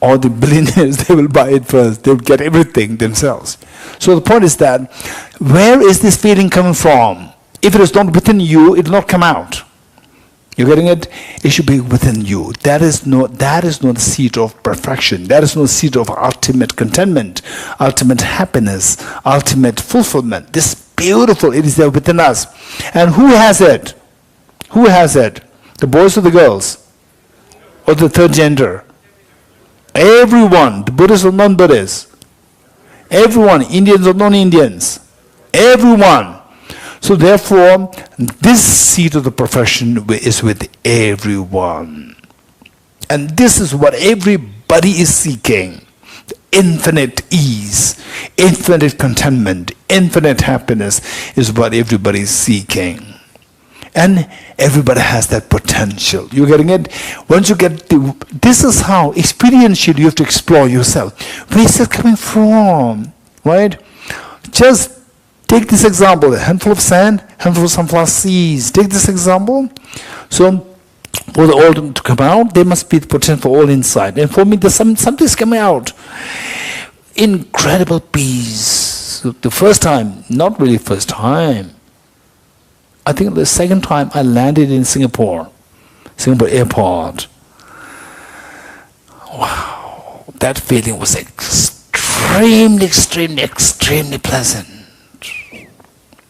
Or the billionaires, they will buy it first. They will get everything themselves. So the point is that, where is this feeling coming from? If it is not within you, it will not come out. You're getting it? It should be within you. That is not the seat of perfection. That is not the seat of ultimate contentment, ultimate happiness, ultimate fulfillment. This beautiful, it is there within us. And who has it? Who has it? The boys or the girls? Or the third gender? Everyone, the Buddhists or non-Buddhists. Everyone, Indians or non-Indians. Everyone. So therefore, this seat of the perfection is with everyone. And this is what everybody is seeking. Infinite ease, infinite contentment, infinite happiness is what everybody is seeking. And everybody has that potential. You're getting it? Once you get this is how experientially you have to explore yourself. Where is it coming from? Right? Just take this example, a handful of sand, handful of sunflower seeds. Take this example. So for the all to come out, there must be the potential for all inside. And for me, there's something's coming out. Incredible peace. So the first time, not really first time, I think the second time I landed in Singapore airport. Wow, that feeling was extremely pleasant.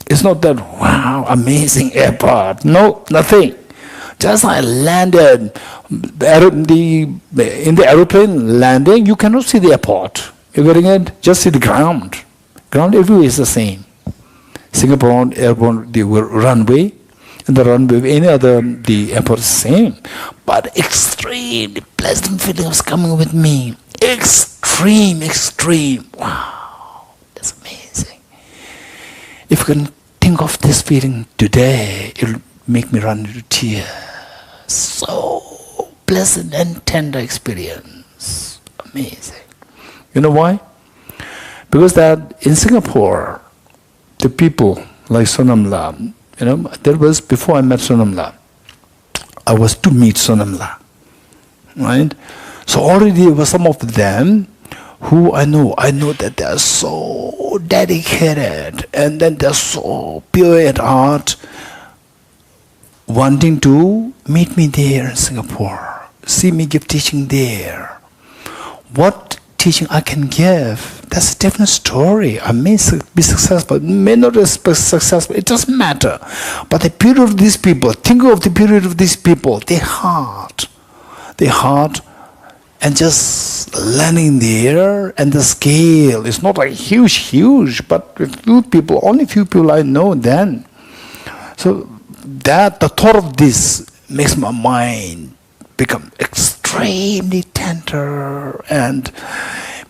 It's not that, wow, amazing airport. No, nothing. Just I landed in the aeroplane landing, you cannot see the airport. You're getting it? Just see the ground. Ground everywhere is the same. Singapore airport, the runway, and the runway, any other, the airport is the same. But extremely pleasant feeling was coming with me. Extreme. Wow, that's amazing. If you can think of this feeling today, it will make me run into tears. So pleasant and tender experience. Amazing. You know why? Because that in Singapore, the people like Sonamla, there was, before I met Sonamla, I was to meet Sonamla, right? So already there were some of them who I know that they are so dedicated, and then they're so pure at heart, wanting to meet me there in Singapore, see me give teaching there. What teaching I can give, that's a different story. I may be successful, may not be successful, it doesn't matter. But the purity of these people, think of the purity of these people, their heart, and just landing there, and the scale is not like huge, but with few people, only few people I know then. So that the thought of this makes my mind become extremely tender, and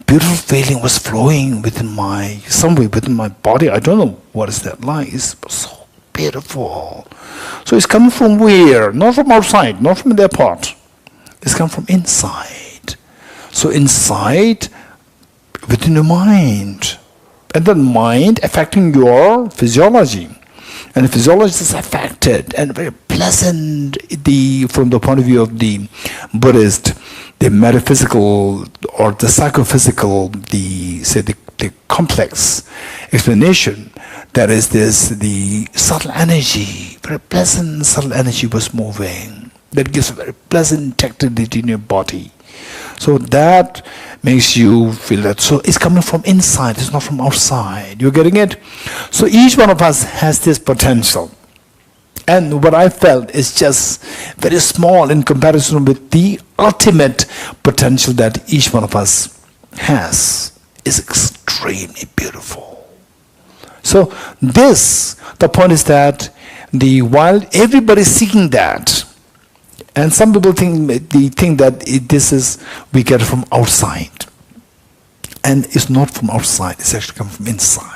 beautiful feeling was flowing somewhere within my body. I don't know what is that like. It's so beautiful. So it's coming from where? Not from outside, not from the airport. It's coming from inside. So inside, within the mind. And the mind affecting your physiology. And the physiology is affected and very pleasant from the point of view of the Buddhist. the metaphysical or the psychophysical, the complex explanation, that is this, the subtle energy, very pleasant subtle energy was moving. That gives a very pleasant tactility in your body. So that makes you feel that. So it's coming from inside, it's not from outside. You're getting it? So each one of us has this potential. And what I felt is just very small in comparison with the ultimate potential that each one of us has. Is extremely beautiful. So the point is that while everybody is seeking that, and some people think that we get it from outside. And it's not from outside, it's actually come from inside.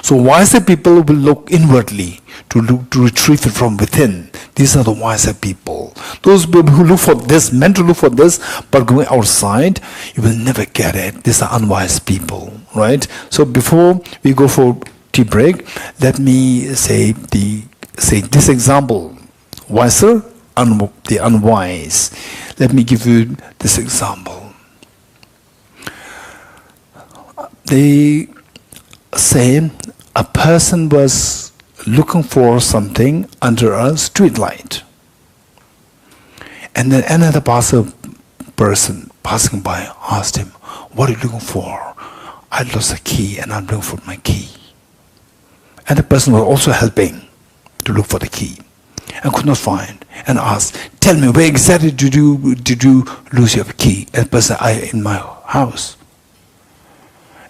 So wiser people will look inwardly to retrieve it from within. These are the wiser people. Those people who look for this, meant to look for this, but going outside, you will never get it. These are unwise people, right? So before we go for tea break, let me say this example. Wiser, the unwise. Let me give you this example. They say a person was looking for something under a street light, and then another person passing by asked him, "What are you looking for?" "I lost a key and I'm looking for my key." And the person was also helping to look for the key and could not find, and asked, "Tell me, where exactly did you lose your key?" And the person said, "In my house."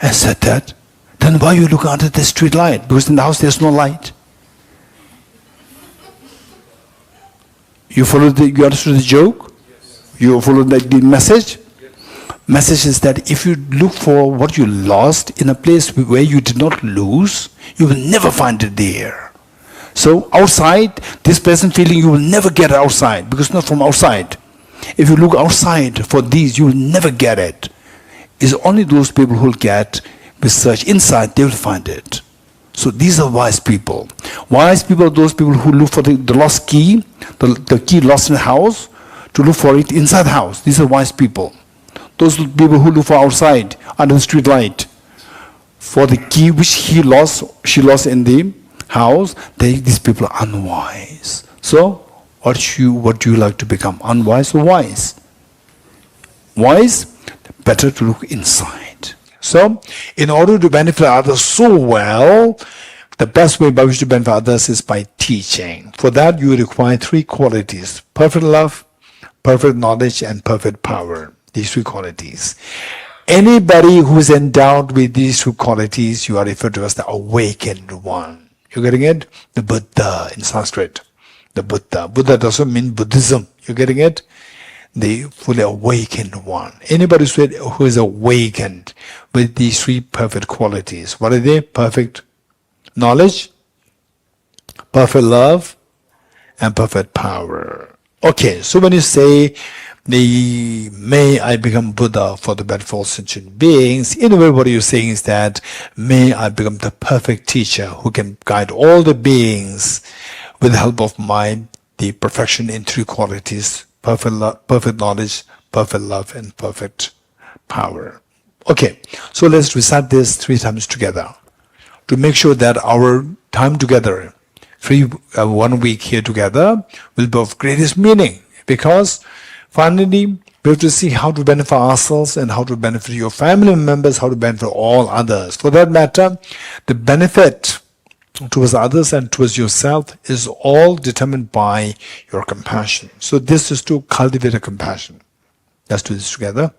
And said that, "Then why are you looking under the street light? Because in the house there's no light." You understood the joke? Yes. You followed the message? Yes. Message is that if you look for what you lost in a place where you did not lose, you will never find it there. So outside, this pleasant feeling, you will never get it outside, because it's not from outside. If you look outside for these, you will never get it. It's only those people who will get, with search inside, they will find it. So these are wise people. Wise people are those people who look for the lost key, the key lost in the house, to look for it inside the house. These are wise people. Those people who look for outside, under the street light, for the key which she lost in the house, these people are unwise. So, what do you like to become? Unwise or wise? Wise? Better to look inside. So, in order to benefit others so well, the best way by which to benefit others is by teaching. For that, you require three qualities: perfect love, perfect knowledge, and perfect power. These three qualities. Anybody who is endowed with these two qualities, you are referred to as the awakened one. You're getting it? The Buddha in Sanskrit. The Buddha. Buddha doesn't mean Buddhism. You're getting it? The fully awakened one. Anybody who is awakened with these three perfect qualities. What are they? Perfect knowledge, perfect love, and perfect power. Okay, so when you say, may I become Buddha for the benefit of all sentient beings, in a way what you're saying is that, may I become the perfect teacher who can guide all the beings with the help of the perfection in three qualities: perfect knowledge, perfect love, and perfect power. Okay, so let's recite this 3 times together to make sure that our time together, 1 week here together, will be of greatest meaning, because finally we have to see how to benefit ourselves and how to benefit your family members, how to benefit all others. For that matter, the benefit towards others and towards yourself is all determined by your compassion. So this is to cultivate a compassion. Let's do this together.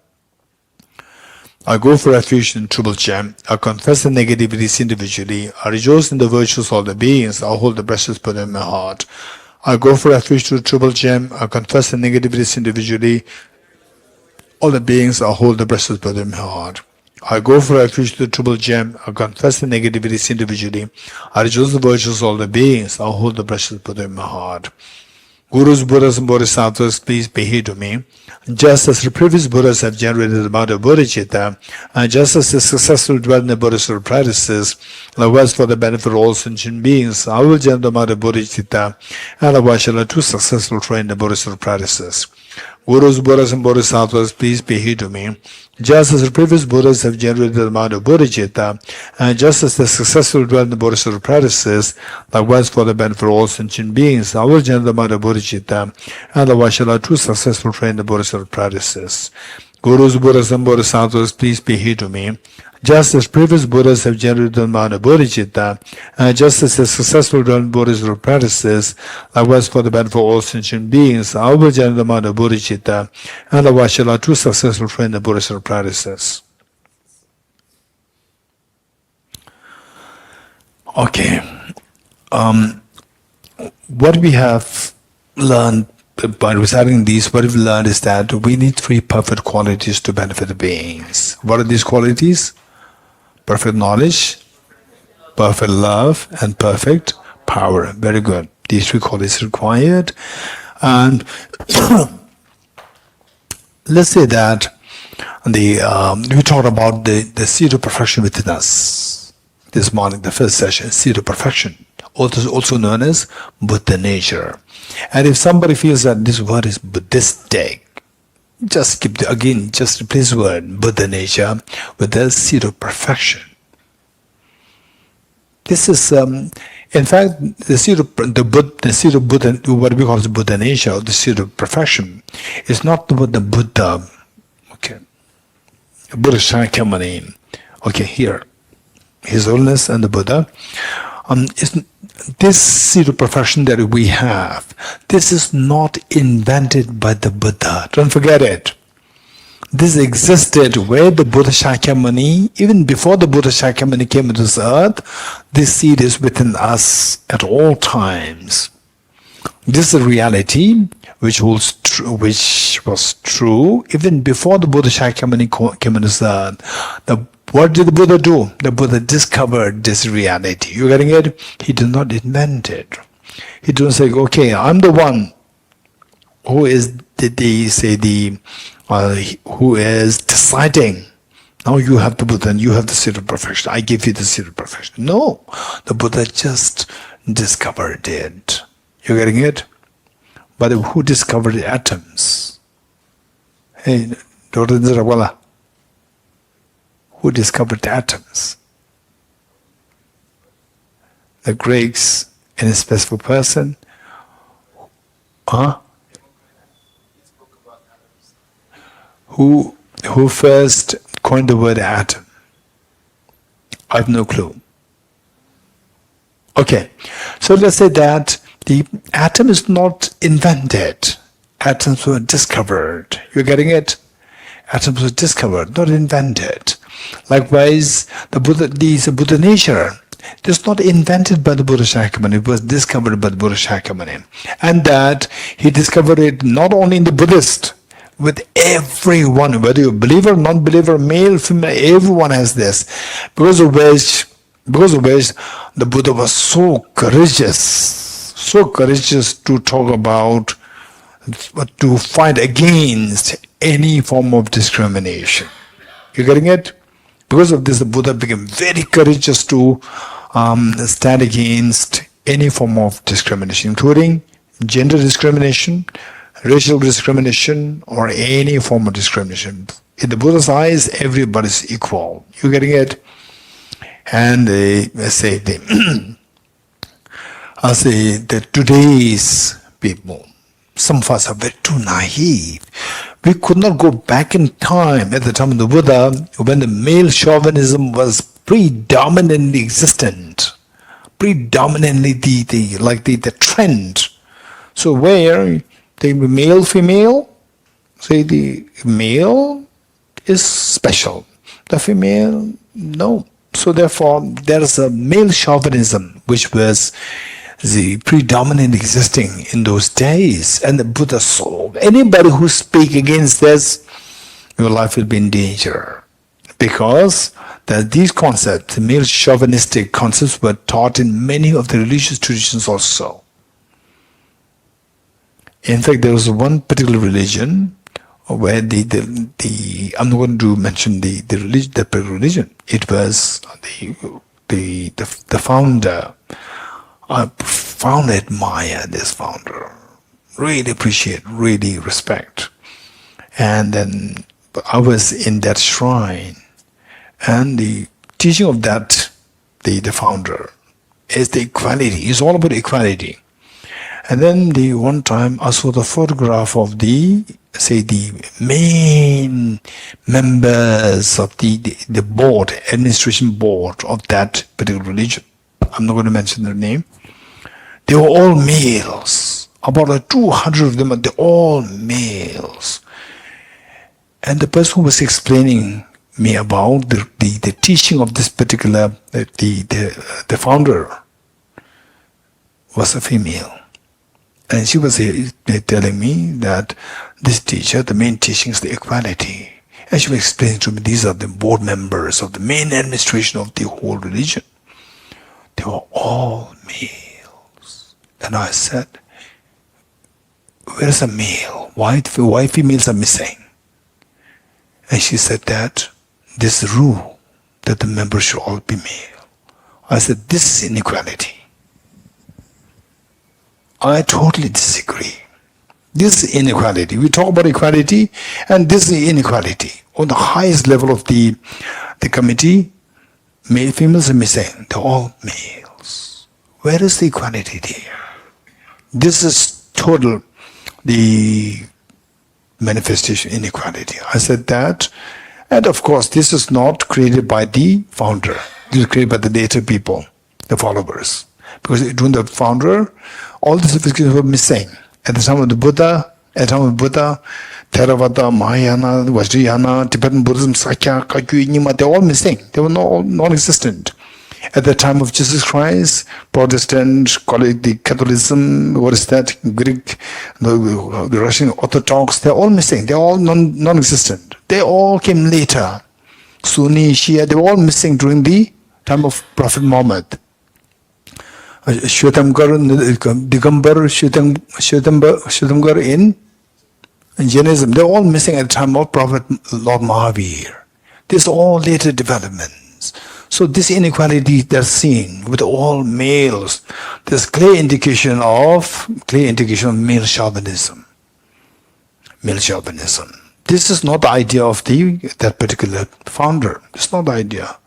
I go for refuge in Triple Gem. I confess the negativities individually. I rejoice in the virtues of all the beings. I hold the precious Buddha in my heart. I go for refuge to the Triple Gem. I confess the negativities individually. All the beings, I hold the precious Buddha in my heart. I go for refuge to the Triple Gem. I confess the negativities individually. I rejoice in the virtues of all the beings. I hold the precious Buddha in my heart. Gurus, Buddhas, and Bodhisattvas, please be here to me. Just as the previous Buddhas have generated the amount of Bodhicitta, and just as the successful dwell in the Bodhisattva practices, likewise for the benefit of all sentient beings, I will generate the amount of Bodhicitta, and likewise shall I too successful train the Bodhisattva practices. Gurus, Buddhas, and Bodhisattvas, please pay heed to me. Just as the previous Buddhas have generated the mind of Bodhicitta, and just as the successful dwell in the Bodhisattva practices, likewise for the benefit of all sentient beings, I will generate the mind of Bodhicitta, and likewise shall I too successful train the Bodhisattva practices. Gurus, Buddhas, and Bodhisattvas, please pay heed to me. Just as previous Buddhas have generated the mind of Bodhicitta, and just as the successful done Bodhisattva practices, likewise for the benefit of all sentient beings, I will generate the mind of Bodhicitta, and likewise shall I too successful train the Bodhisattva practices. Okay. What we have learned by reciting these, what we've learned is that we need three perfect qualities to benefit the beings. What are these qualities? Perfect knowledge, perfect love, and perfect power. Very good. These three qualities required. And let's say that we talked about the seed of perfection within us this morning, the first session, seed of perfection, also known as Buddha nature. And if somebody feels that this word is Buddhistic, just replace the word Buddha nature with the seed of perfection. This is, in fact, the seed of Buddha, what we call the Buddha nature, or the seed of perfection, is not the Buddha. Okay, Buddha Shakyamuni. Okay, here, His Holiness and the Buddha. This seed of perfection that we have, this is not invented by the Buddha. Don't forget it. This existed where the Buddha Shakyamuni, even before the Buddha Shakyamuni came into this earth, this seed is within us at all times. This is a reality which was true even before the Buddha Shakyamuni came into this earth. What did the Buddha do? The Buddha discovered this reality. You getting it? He did not invent it. He didn't say, okay, I'm the one who is who is deciding. Now you have the Buddha and you have the seed of perfection. I give you the seed of perfection. No, the Buddha just discovered it. You getting it? But who discovered the atoms? Hey, Dr. Nirabala. Who discovered the atoms? The Greeks in a specific person? Who first coined the word atom? I have no clue. Okay, so let's say that the atom is not invented. Atoms were discovered. You're getting it? Atoms were discovered, not invented. Likewise, the Buddha nature, it is not invented by the Buddha Shakyamuni, it was discovered by the Buddha Shakyamuni. And that he discovered it not only in the Buddhist, with everyone, whether you're a believer, non-believer, male, female, everyone has this. Because of which the Buddha was so courageous to talk about, to fight against any form of discrimination. You getting it? Because of this, the Buddha became very courageous to stand against any form of discrimination, including gender discrimination, racial discrimination, or any form of discrimination. In the Buddha's eyes, everybody is equal. You getting it? And today's people, some of us are very too naive. We could not go back in time at the time of the Buddha when the male chauvinism was predominantly existent, predominantly the trend. So where the male, female, say the male is special, the female, no. So therefore, there is a male chauvinism which was the predominant existing in those days. And the Buddha saw anybody who speak against this, your life will be in danger. Because that these concepts, the male chauvinistic concepts, were taught in many of the religious traditions also. In fact, there was one particular religion where I'm not going to mention the religion. It was the founder. I profoundly admire this founder. Really appreciate, really respect. And then I was in that shrine, and the teaching of that, the founder, is the equality. It's all about equality. And then the one time I saw the photograph of the main members of the board, administration board of that particular religion. I'm not going to mention their name. They were all males. About 200 of them, they're all males. And the person who was explaining me about the teaching of this particular, the founder was a female. And she was telling me that this teacher, the main teaching is the equality. And she was explaining to me, these are the board members of the main administration of the whole religion. They were all males. And I said, where is a male? Why females are missing? And she said that this rule that the members should all be male. I said, this is inequality. I totally disagree. This is inequality. We talk about equality, and this is inequality. On the highest level of the committee, male, females are missing. They're all males. Where is the equality there? This is total, the manifestation inequality. I said that, and of course, this is not created by the founder. This is created by the later people, the followers. Because during the founder, all the sophistications were missing. At the time of the Buddha, Theravada, Mahayana, Vajrayana, Tibetan Buddhism, Sakya, Kagyu, Nyingma, they're all missing. They were non-existent. At the time of Jesus Christ, Protestant, call it the Catholicism, what is that, Greek, the Russian Orthodox, they're all missing. They're all non-existent. They all came later. Sunni, Shia, they were all missing during the time of Prophet Muhammad. Shwetamgar, Digambar, Shwetamgar in Jainism, they're all missing at the time of Prophet Lord Mahavir. These are all later developments. So this inequality that's seen with all males, there's clear indication of male chauvinism. Male chauvinism. This is not the idea of that particular founder. It's not the idea.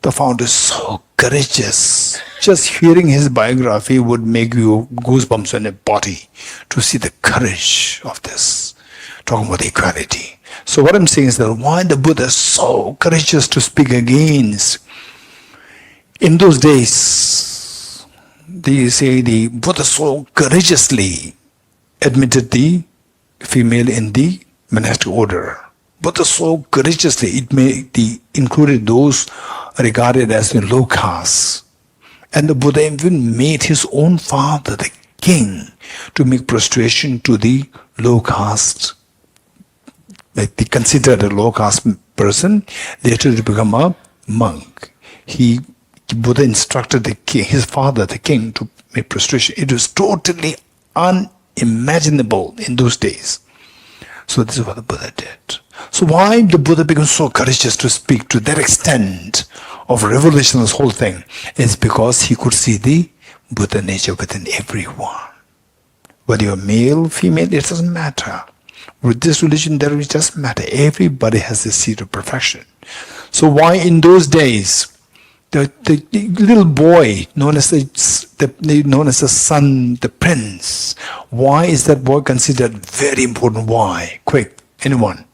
The founder is so courageous. Just hearing his biography would make you goosebumps on your body to see the courage of this. Talking about equality. So what I'm saying is that why the Buddha is so courageous to speak against. In those days, they say the Buddha so courageously admitted the female in the monastic order. Buddha so courageously included those regarded as the low caste. And the Buddha even made his own father, the king, to make prostration to the low caste. Like they considered a low caste person, later to become a monk. Buddha instructed the king, his father, the king, to make prostration. It was totally unimaginable in those days. So this is what the Buddha did. So why the Buddha became so courageous to speak to that extent of revelation, this whole thing, is because he could see the Buddha nature within everyone. Whether you're male, female, it doesn't matter. With this religion, it doesn't matter. Everybody has a seed of perfection. So why in those days, the little boy known as the son, the prince, why is that boy considered very important? Why? Quick, anyone?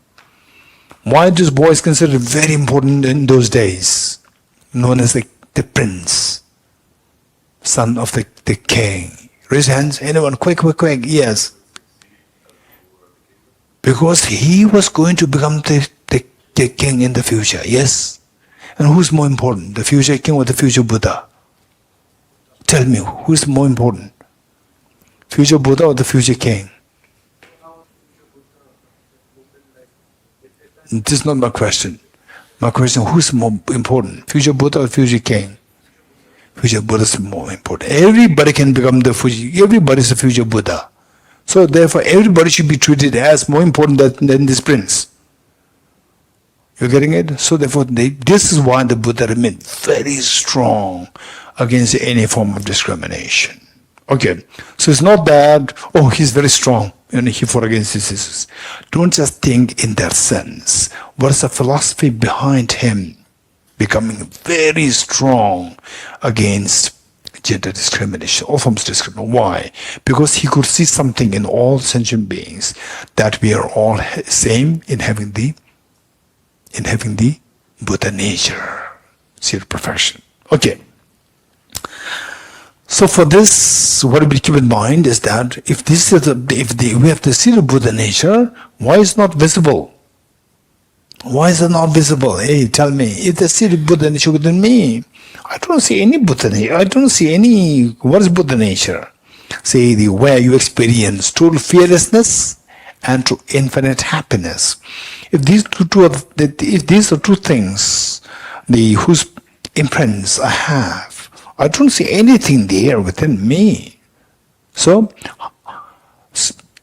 Why this boy is considered very important in those days? Known as the prince, son of the king. Raise hands. Anyone? Quick. Yes. Because he was going to become the king in the future. Yes. And who's more important? The future king or the future Buddha? Tell me, who's more important? Future Buddha or the future king? This is not my question. My question, who's more important? Future Buddha or future king? Future Buddha is more important. Everybody can become everybody is a future Buddha. So therefore, everybody should be treated as more important than this prince. You're getting it? So therefore, this is why the Buddha remained very strong against any form of discrimination. Okay, so it's not that, he's very strong. he fought against diseases. Don't just think in that sense. What is the philosophy behind him becoming very strong against gender discrimination, all forms of discrimination? Why? Because he could see something in all sentient beings, that we are all same in having the Buddha nature, seed perfection. Okay. So for this, what we keep in mind is that if this is we have the seed of Buddha nature, why is it not visible? Why is it not visible? Hey, tell me, if the seed of Buddha nature within me, I don't see any Buddha nature. I don't see any. What is Buddha nature? Say where you experience total fearlessness and to infinite happiness. If these two things, whose imprints I have, I don't see anything there within me. So,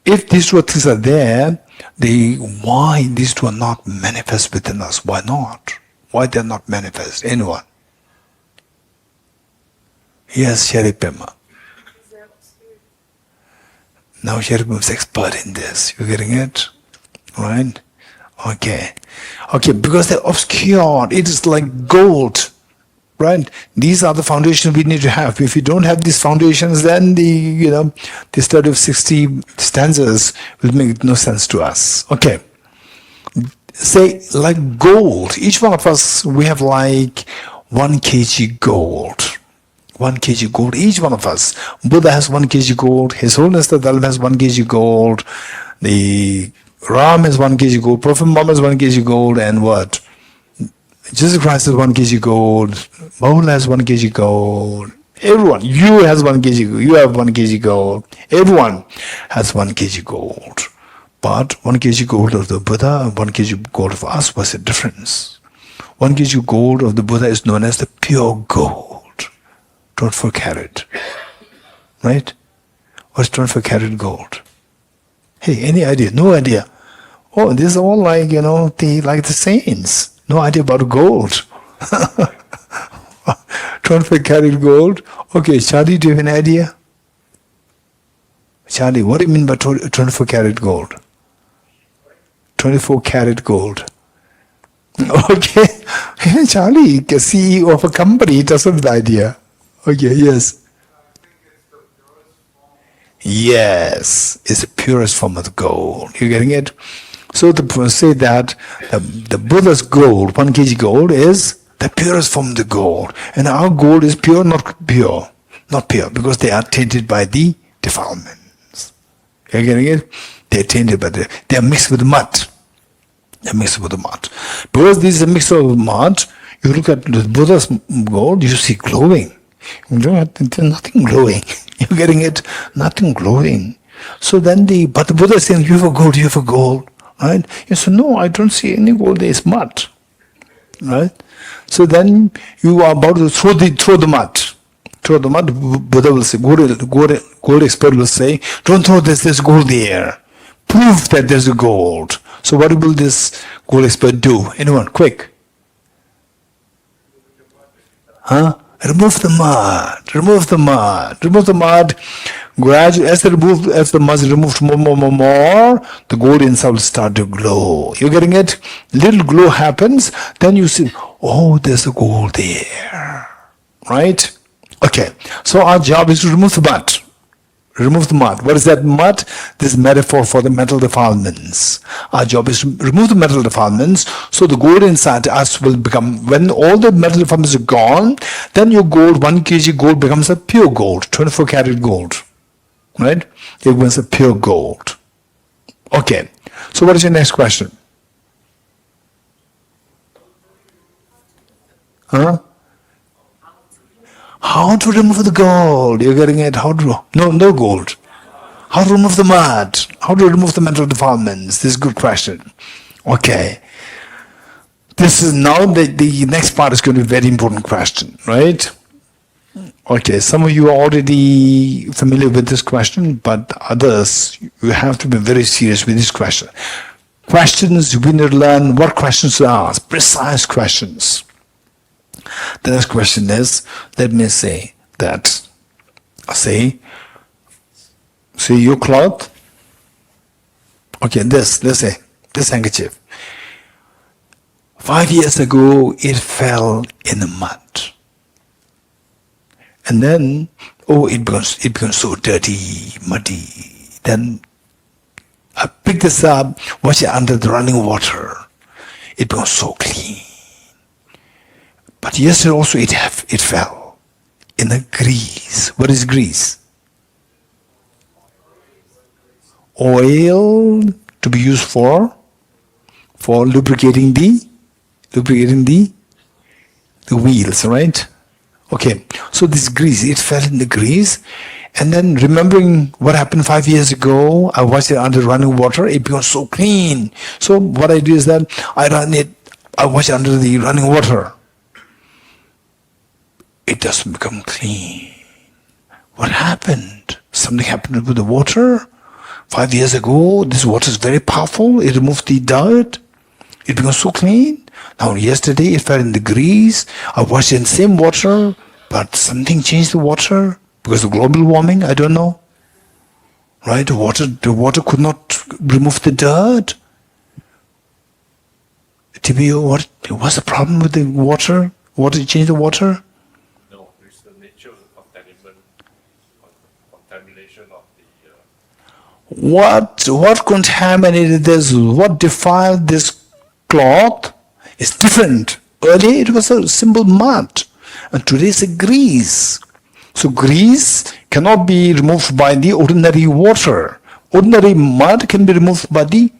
if these two things are there, why these two are not manifest within us? Why not? Why they are not manifest? Anyone? Yes, Sharipema. Now Sharipema is expert in this. You're getting it? Right? Okay. Okay, because they're obscured. It is like gold. Right? These are the foundations we need to have. If you don't have these foundations, then the study of 60 stanzas will make no sense to us. Okay. Say, like gold. Each one of us, we have like 1 kg gold. 1 kg gold, each one of us. Buddha has 1 kg gold. His Holiness the Dalai has 1 kg gold. The Ram has 1 kg gold. Prophet Muhammad has 1 kg gold. And what? Jesus Christ has 1 kg gold. Maula has 1 kg gold. Everyone. You has 1 kg gold. You have 1 kg gold. Everyone has 1 kg gold. But 1 kg gold of the Buddha and 1 kg gold of us, what's the difference? 1 kg gold of the Buddha is known as the pure gold. Don't forget it. Right? What's 24 karat gold? Hey, any idea? No idea. Oh, this is all like, like the saints. No idea about gold. 24 karat gold. Okay, Charlie, do you have an idea? Charlie, what do you mean by 24 karat gold? 24 karat gold. Okay. Charlie, CEO of a company, doesn't have the idea. Okay, yes. Yes, it's the purest form of the gold. You getting it? So to say that the Buddha's gold, 1 kg gold, is the purest form of the gold. And our gold is pure, not pure. Not pure, because they are tainted by the defilements. You getting it? They are tainted by they are mixed with mud. They are mixed with the mud. Because this is a mixture of mud, you look at the Buddha's gold, you see glowing. There's nothing glowing. You're getting it? Nothing glowing. So then but the Buddha is saying, you have a gold, right? You say, no, I don't see any gold, there is mud. Right? So then you are about to throw the mud. Throw the mud, Buddha will say, gold expert will say, don't throw this, there's gold there. Prove that there's a gold. So what will this gold expert do? Anyone, quick. Huh? Remove the mud. Gradually, as the mud is removed more, the gold inside will start to glow. You're getting it? Little glow happens, then you see, oh, there's a gold there. Right? Okay. So our job is to remove the mud. Remove the mud. What is that mud? This metaphor for the mental defilements. Our job is to remove the mental defilements, so the gold inside us will become, when all the mental defilements are gone, then your gold, 1 kg gold becomes a pure gold, 24 karat gold. Right? It becomes a pure gold. Okay. So what is your next question? Huh? How to remove the gold? You're getting it? No gold. How to remove the mud? How to remove the mental defilements? This is a good question. Okay. This is now the next part is going to be a very important question, right? Okay, some of you are already familiar with this question, but others, you have to be very serious with this question. Questions, we need to learn what questions to ask, precise questions. The next question is, let me say that, say your cloth, Okay, let's say, this handkerchief. 5 years ago, it fell in the mud. And then, it becomes so dirty, muddy. Then I pick this up, wash it under the running water. It becomes so clean. But yesterday also it fell in the grease. What is grease? Oil to be used for lubricating the wheels, right? Okay, so this grease, it fell in the grease, and then remembering what happened 5 years ago, I washed it under running water, it becomes so clean. So what I do is that I wash it under the running water. It doesn't become clean. What happened? Something happened with the water. 5 years ago, this water is very powerful, it removes the dirt, it becomes so clean. Now yesterday it fell in the grease, I washed it in the same water, but something changed the water because of global warming, I don't know. Right? The water could not remove the dirt. TBO, what's the problem with the water? Water changed the water? No, it's the nature of the contamination of the... What contaminated this? What defiled this cloth? It's different. Earlier it was a simple mud, and today it's a grease. So grease cannot be removed by the ordinary water. Ordinary mud can be removed by the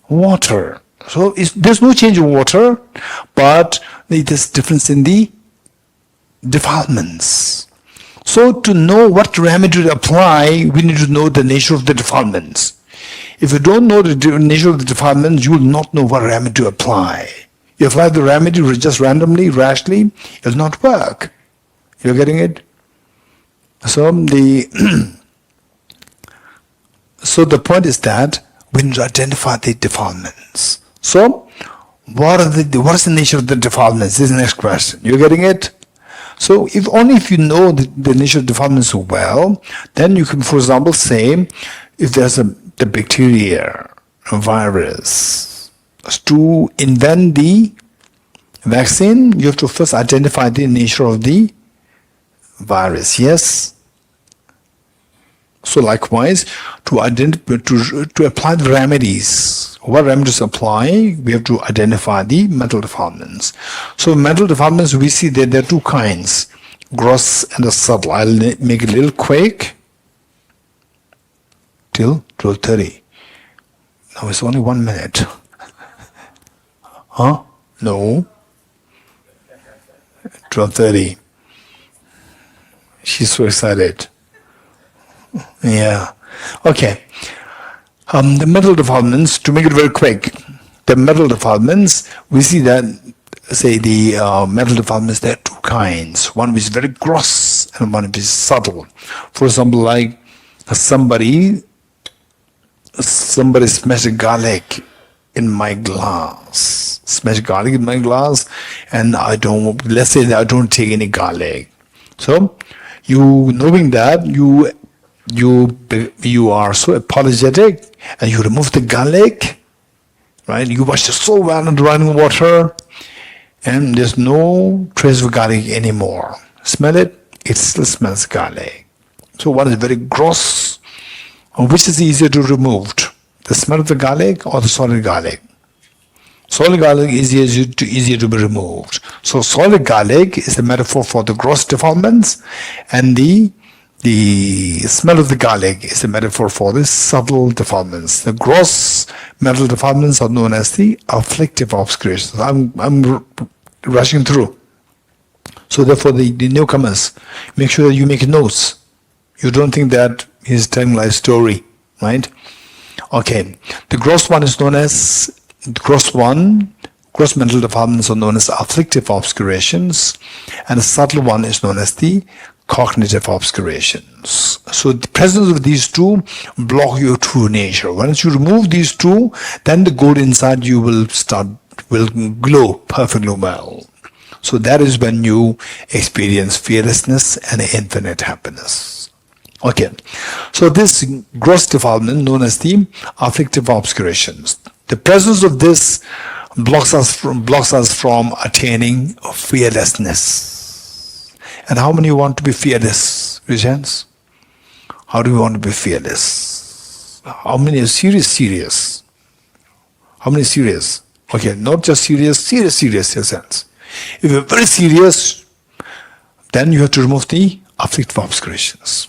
water. So there's no change in water, but there's difference in the defilements. So to know what remedy to apply, we need to know the nature of the defilements. If you don't know the nature of the defilements, you will not know what remedy to apply. You apply the remedy just randomly, rashly, it will not work. You're getting it? So the point is that we need to identify the defilements. So, what is the nature of the defilements? This is the next question. You're getting it? So, if you know the nature of defilements well, then you can, for example, say, if there's the bacteria, a virus, to invent the vaccine, you have to first identify the nature of the virus. Yes? So likewise, to apply the remedies, what remedies apply, we have to identify the mental defilements. So mental defilements, we see that there are two kinds, gross and the subtle. I'll make it a little quick till 12:30. Now it's only 1 minute. Huh? No. 12:30. She's so excited. Yeah. Okay. The mental defilements, to make it very quick, the mental defilements, we see that, say, the mental defilements, there are two kinds. One which is very gross and one which is subtle. For example, like somebody smashed garlic in my glass. Smashed garlic in my glass, and let's say that I don't take any garlic. So, you knowing that, you are so apologetic and you remove the garlic, right? You wash it so well in the running water and there's no trace of garlic anymore. Smell it? It still smells garlic. So one is very gross. Which is easier to remove? The smell of the garlic or the solid garlic? Solid garlic is easier to be removed. So solid garlic is the metaphor for the gross defilements, and the smell of the garlic is a metaphor for the subtle defilements. The gross mental defilements are known as the afflictive obscurations. I'm rushing through. So therefore the newcomers, make sure that you make notes. You don't think that he's telling a life story, right? Okay. The gross one is known as gross mental defilements are known as afflictive obscurations, and the subtle one is known as the cognitive obscurations. So the presence of these two block your true nature. Once you remove these two, then the gold inside you will glow perfectly well. So that is when you experience fearlessness and infinite happiness. Okay, so this gross defilement known as the afflictive obscurations. The presence of this blocks us from attaining fearlessness. And how many want to be fearless? Raise hands. How do we want to be fearless? How many are serious? How many serious? Okay, not just serious, in a sense. If you're very serious, then you have to remove the afflictive obscurations.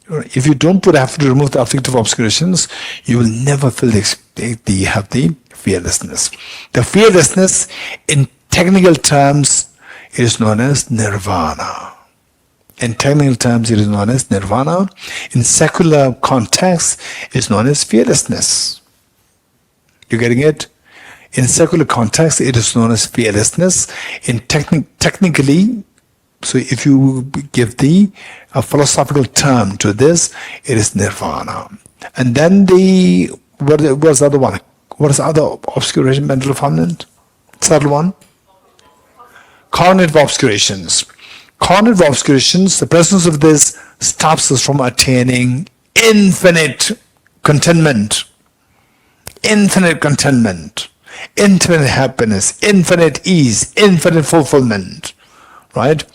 If you don't have to remove the afflictive obscurations, you will never feel have the fearlessness. The fearlessness, in technical terms, is known as nirvana. In technical terms, it is known as nirvana. In secular context, it's known as fearlessness. You getting it? In secular context, it is known as fearlessness. In technically, so if you give a philosophical term to this, it is nirvana. And then what's the other one? What is the other obscuration, mental defilement? Third one? Cognitive obscurations. Cognitive obscurations, the presence of this stops us from attaining infinite contentment, infinite happiness, infinite ease, infinite fulfillment. Right?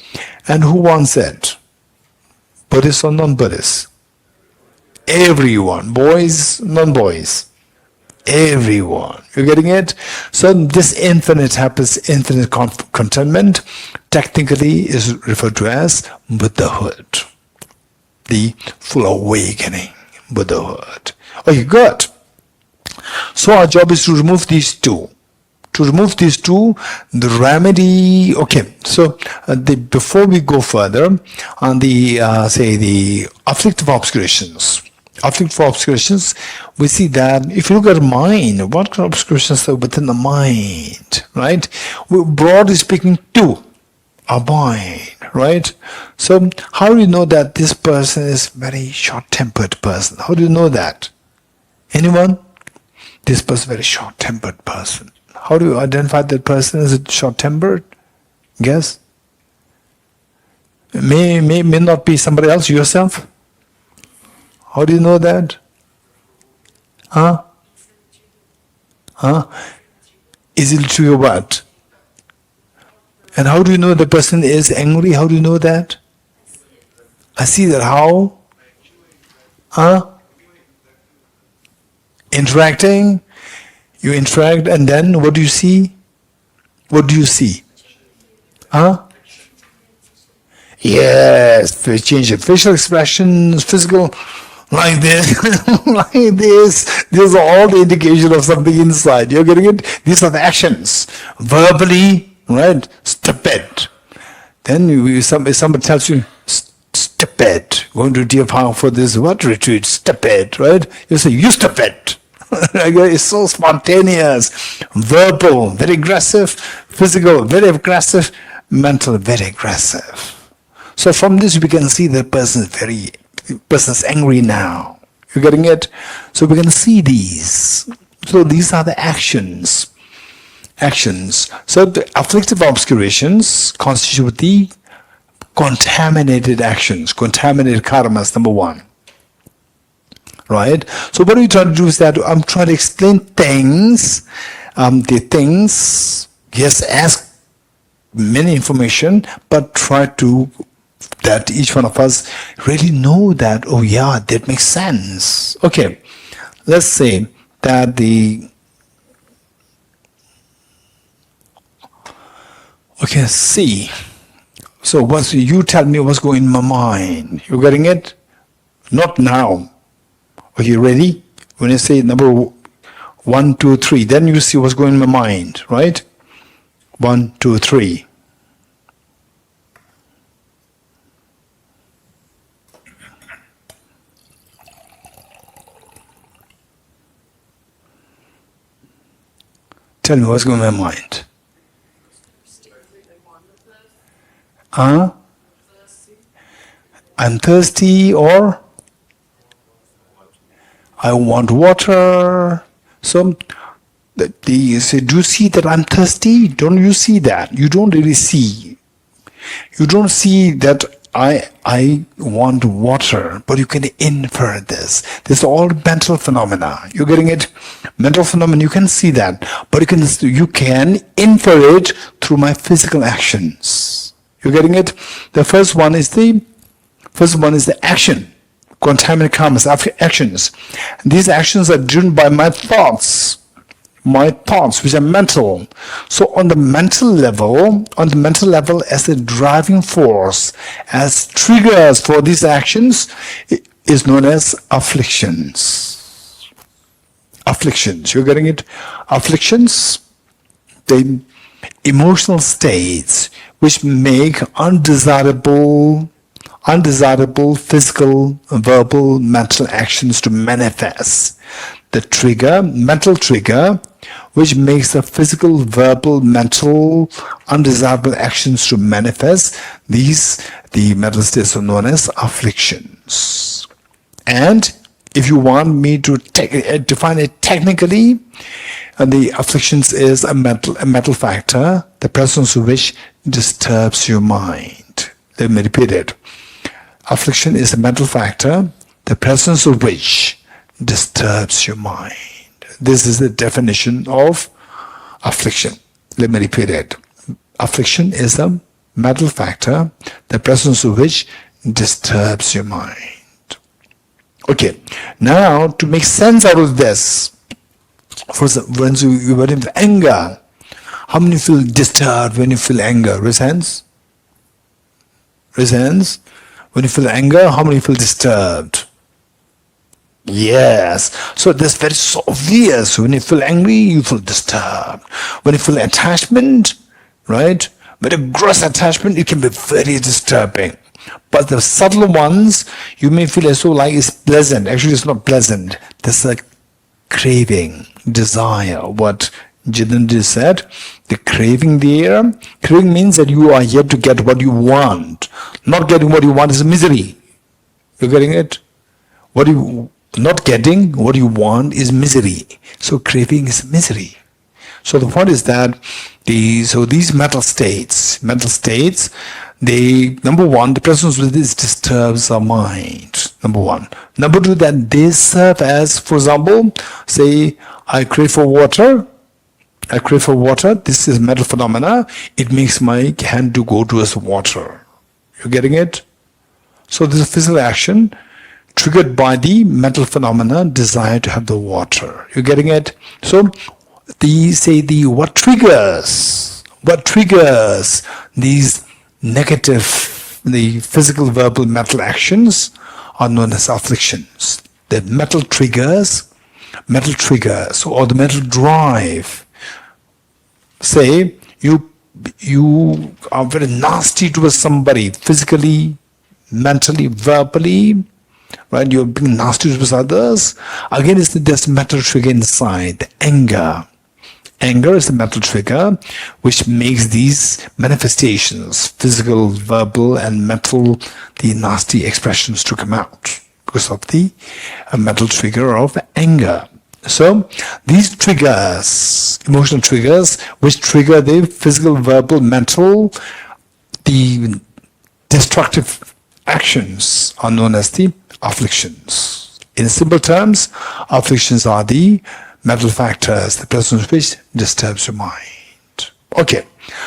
And who wants that? Buddhists or non-Buddhists? Everyone. Boys, non-boys. Everyone. You're getting it? So this infinite happiness, infinite contentment, technically is referred to as Buddhahood. The full awakening, Buddhahood. Okay, good. So our job is to remove these two. To remove these two, the remedy. Okay, so before we go further on the the afflictive obscurations. Afflictive obscurations, we see that if you look at mind, what kind of obscurations are within the mind, right? Broadly speaking, two are mind, right? So how do you know that this person is very short-tempered person? How do you know that? Anyone? This person is a very short-tempered person. How do you identify that person as short-tempered? Guess? May not be somebody else, yourself? How do you know that? Huh? Is it true or what? And how do you know the person is angry? How do you know that? I see that. How? Interacting. You interact, and then what do you see? What do you see? Yes, change of facial expressions, physical, like this, like this. These are all the indication of something inside. You're getting it? These are the actions. Verbally, right? Stupid. Then if somebody tells you, stupid, going to Deer Park for this what retreat? Stupid, right? You say, you stupid. It's so spontaneous, verbal, very aggressive, physical, very aggressive, mental, very aggressive. So from this we can see the person is angry now. You're getting it? So we can see these. So these are the actions. So the afflictive obscurations constitute the contaminated actions, contaminated karmas, number one. Right? So what are we trying to do is that I'm trying to explain things, yes, ask many information, but try to, that each one of us really know that, oh yeah, that makes sense. Okay, let's say that see. So you tell me what's going in my mind. You getting it? Not now. Are you ready? When I say number 1, 2, 3, then you see what's going in my mind, right? 1, 2, 3. Tell me what's going in my mind. I'm thirsty, or I want water. So you say, do you see that I'm thirsty? Don't you see that? You don't really see. You don't see that I want water, but you can infer this. This is all mental phenomena. You're getting it? Mental phenomena, you can see that, but you can infer it through my physical actions. You're getting it? The first one is the action. Contaminant karmas, actions. These actions are driven by my thoughts, which are mental. So on the mental level, as the driving force, as triggers for these actions, is known as afflictions. Afflictions, you're getting it? Afflictions, the emotional states which make undesirable physical, verbal, mental actions to manifest. The trigger, mental trigger, which makes the physical, verbal, mental, undesirable actions to manifest. The mental states are known as afflictions. And if you want me to define it technically, the afflictions is a mental factor, the presence of which disturbs your mind. Let me repeat it. Affliction is a mental factor, the presence of which disturbs your mind. This is the definition of affliction. Let me repeat it. Affliction is a mental factor, the presence of which disturbs your mind. Okay, now to make sense out of this, when you were in anger, how many feel disturbed when you feel anger? Raise hands. Raise hands. When you feel anger, how many feel disturbed? Yes. So that's very obvious. When you feel angry, you feel disturbed. When you feel attachment, right? Very gross attachment, it can be very disturbing. But the subtle ones, you may feel as though like it's pleasant. Actually, it's not pleasant. There's a craving, desire. What Jitendra said, the craving there. Craving means that you are yet to get what you want. Not getting what you want is a misery. You're getting it? Not getting what you want is misery. So craving is misery. So the point is that these mental states, they, number one, the presence with this disturbs our mind. Number one. Number two, that they serve as, for example, say, I crave for water. This is mental phenomena. It makes my hand to go towards water. You're getting it? So this is a physical action triggered by the mental phenomena, desire to have the water. You're getting it? So what triggers these negative, the physical, verbal, mental actions are known as afflictions. The mental triggers, or the mental drive. Say you are very nasty towards somebody, physically, mentally, verbally, right? You're being nasty towards others. Again, it's this mental trigger inside, the anger. Anger is the mental trigger which makes these manifestations, physical, verbal, and mental, the nasty expressions to come out because of the mental trigger of anger. So these triggers, emotional triggers, which trigger the physical, verbal, mental, the destructive actions are known as the afflictions. In simple terms, afflictions are the mental factors, the presence of which disturbs your mind. Okay,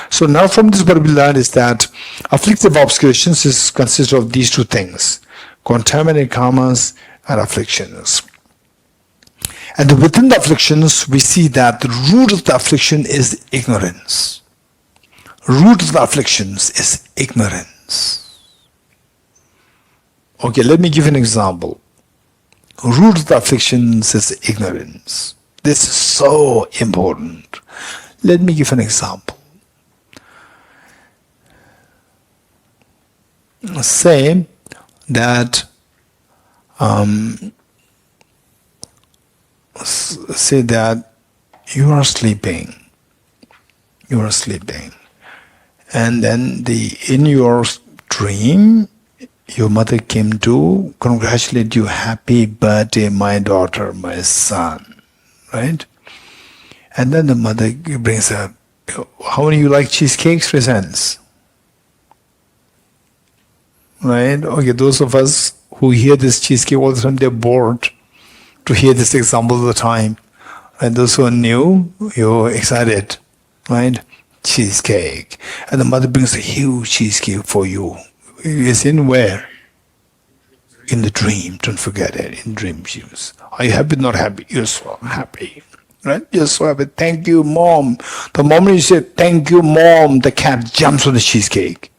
so now from this what we learned is that afflictive obscurations consists of these two things, contaminated karmas and afflictions. And within the afflictions, we see that the root of the affliction is ignorance. Root of the afflictions is ignorance. Okay, let me give an example. Root of the afflictions is ignorance. This is so important. Let me give an example. Say that you are sleeping, and then in your dream, your mother came to congratulate you, happy birthday, my daughter, my son, right? And then the mother brings up, how many you like cheesecakes? Raise hands. right? Okay, those of us who hear this cheesecake all the time, they're bored to hear this example all the time. And those who are new, you're excited, right? Cheesecake. And the mother brings a huge cheesecake for you. It's in where? In the dream. Don't forget it. In dream shoes. Are you happy? Not happy? You're so happy. Right? You're so happy. Thank you, mom. The moment you say, thank you, mom, the cat jumps on the cheesecake.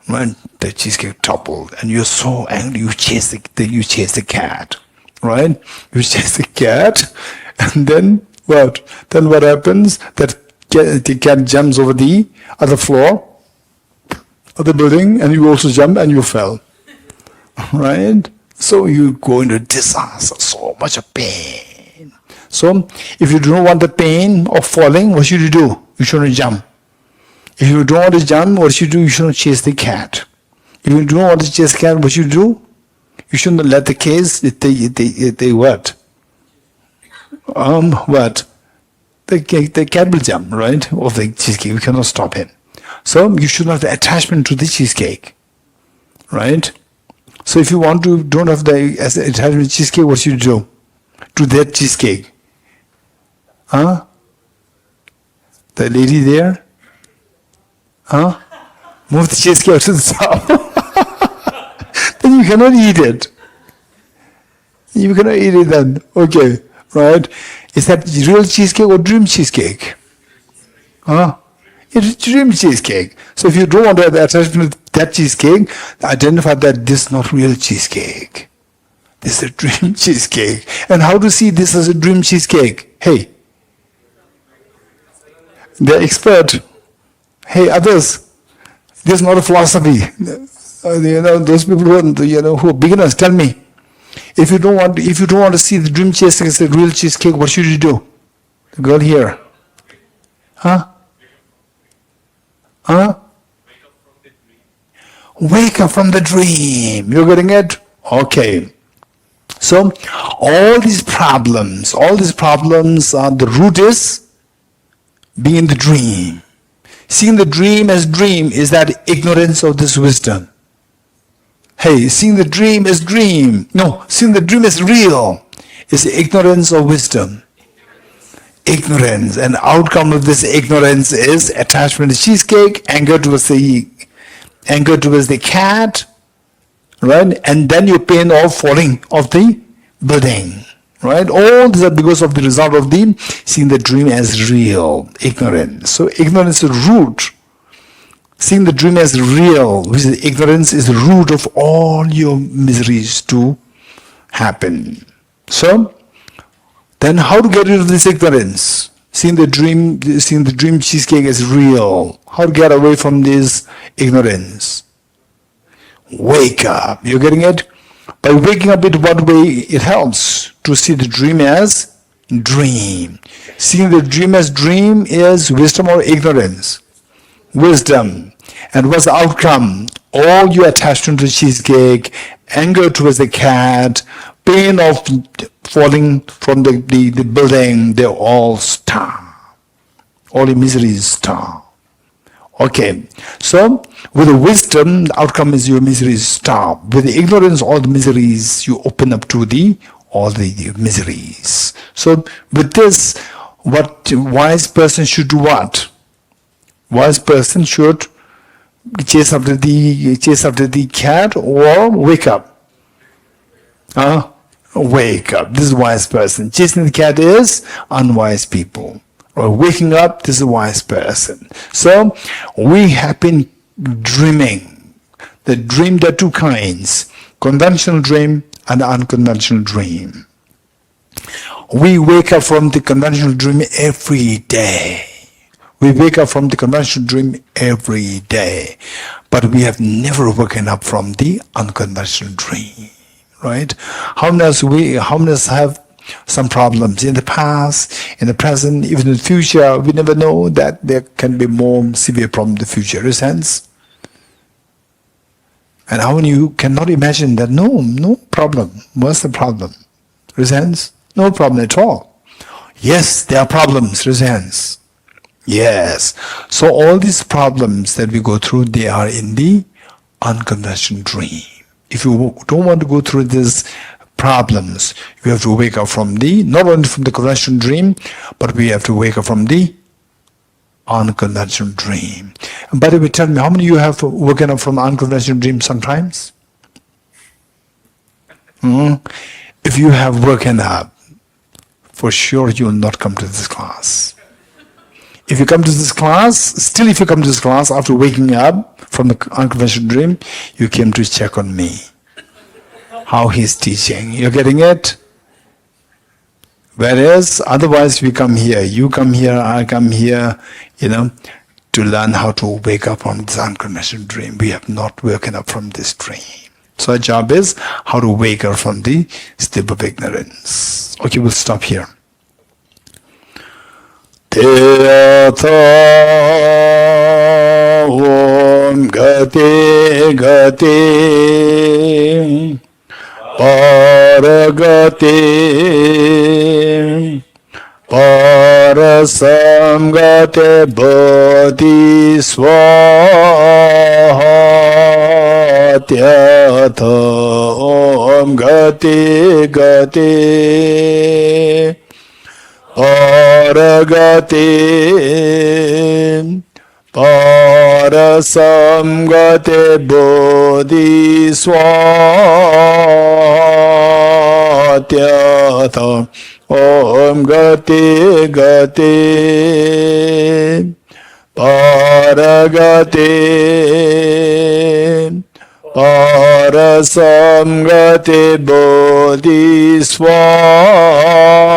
Right? The cheesecake toppled. And you're so angry. You chase the cat. Right? You chase the cat. And then what? Then what happens? The cat jumps over the other floor of the building, and you also jump and you fell. Right? So you go into disaster, so much of pain. So if you don't want the pain of falling, what should you do? You shouldn't jump. If you don't want to jump, what should you do? You shouldn't chase the cat. If you don't want to chase the cat, what should you do? You shouldn't let the case, they what? What? The cat will jump, right? Of the cheesecake. You cannot stop him. So you should not have attachment to the cheesecake. Right? So if you don't have the attachment to cheesecake, what should you do? To that cheesecake. Huh? The lady there? Huh? Move the cheesecake to the top. Then you cannot eat it. You cannot eat it then. Okay. Right? Is that real cheesecake or dream cheesecake? Huh? It's dream cheesecake. So if you don't want to have attachment to that cheesecake, identify that this is not real cheesecake. This is a dream cheesecake. And how to see this as a dream cheesecake? Hey, the expert. Hey, others. This is not a philosophy. Those people who are beginners, tell me. If you don't want to see the dream cheesecake as a real cheesecake, what should you do? The girl here. Huh? Huh? Wake up from the dream. You're getting it? Okay. So all these problems are the root is being in the dream. Seeing the dream as dream is that ignorance of this wisdom. Hey, seeing the dream as dream. No, seeing the dream as real is the ignorance of wisdom. Ignorance. And outcome of this ignorance is attachment to cheesecake, anger towards the cat, right? And then your pain of falling off the building. Right? All these are because of the result of the seeing the dream as real. Ignorance. So ignorance is the root. Seeing the dream as real, which is ignorance, is the root of all your miseries to happen. So, then how to get rid of this ignorance? Seeing the dream cheesecake as real. How to get away from this ignorance? Wake up. You're getting it? By waking up, in what way it helps to see the dream as dream. Seeing the dream as dream is wisdom or ignorance? Wisdom. And what's the outcome? All your attachment to cheesecake, anger towards the cat, pain of falling from the building, they all stop. All your miseries stop. Okay, so with the wisdom, the outcome is your miseries stop. With the ignorance, all the miseries, you open up to all the miseries. So with this, what wise person should do what? Wise person should chase after the cat or wake up. Wake up. This is wise person. Chasing the cat is unwise people. Or waking up, this is a wise person. So we have been dreaming. The dream, there are two kinds: conventional dream and unconventional dream. We wake up from the conventional dream every day. We wake up from the conventional dream every day, but we have never woken up from the unconventional dream, right? How many of us have some problems in the past, in the present, even in the future? We never know that there can be more severe problem in the future, in a sense. And how many of you cannot imagine that? No problem. What's the problem? In a sense, no problem at all. Yes, there are problems, in a sense. Yes. So all these problems that we go through, they are in the unconventional dream. If you don't want to go through these problems, you have to wake up from the, not only from the conventional dream, but we have to wake up from the unconventional dream. And by the way, tell me, how many of you have woken up from unconventional dream sometimes? If you have woken up, for sure you will not come to this class. If you come to this class, still if you come to this class after waking up from the unconventional dream, you came to check on me. How he's teaching. You're getting it? Whereas otherwise we come here, you come here, I come here, to learn how to wake up from this unconventional dream. We have not woken up from this dream. So our job is how to wake up from the sleep of ignorance. Okay, we'll stop here. Teyatha Om Gati Gati Paragati Parasamgate Bodhi Swaha Tyatha Om Gati Gati Paragati Parasamgate Bodhi Swaha Tyatha Om Gati Gati Paragati Parasamgate Bodhi Swaha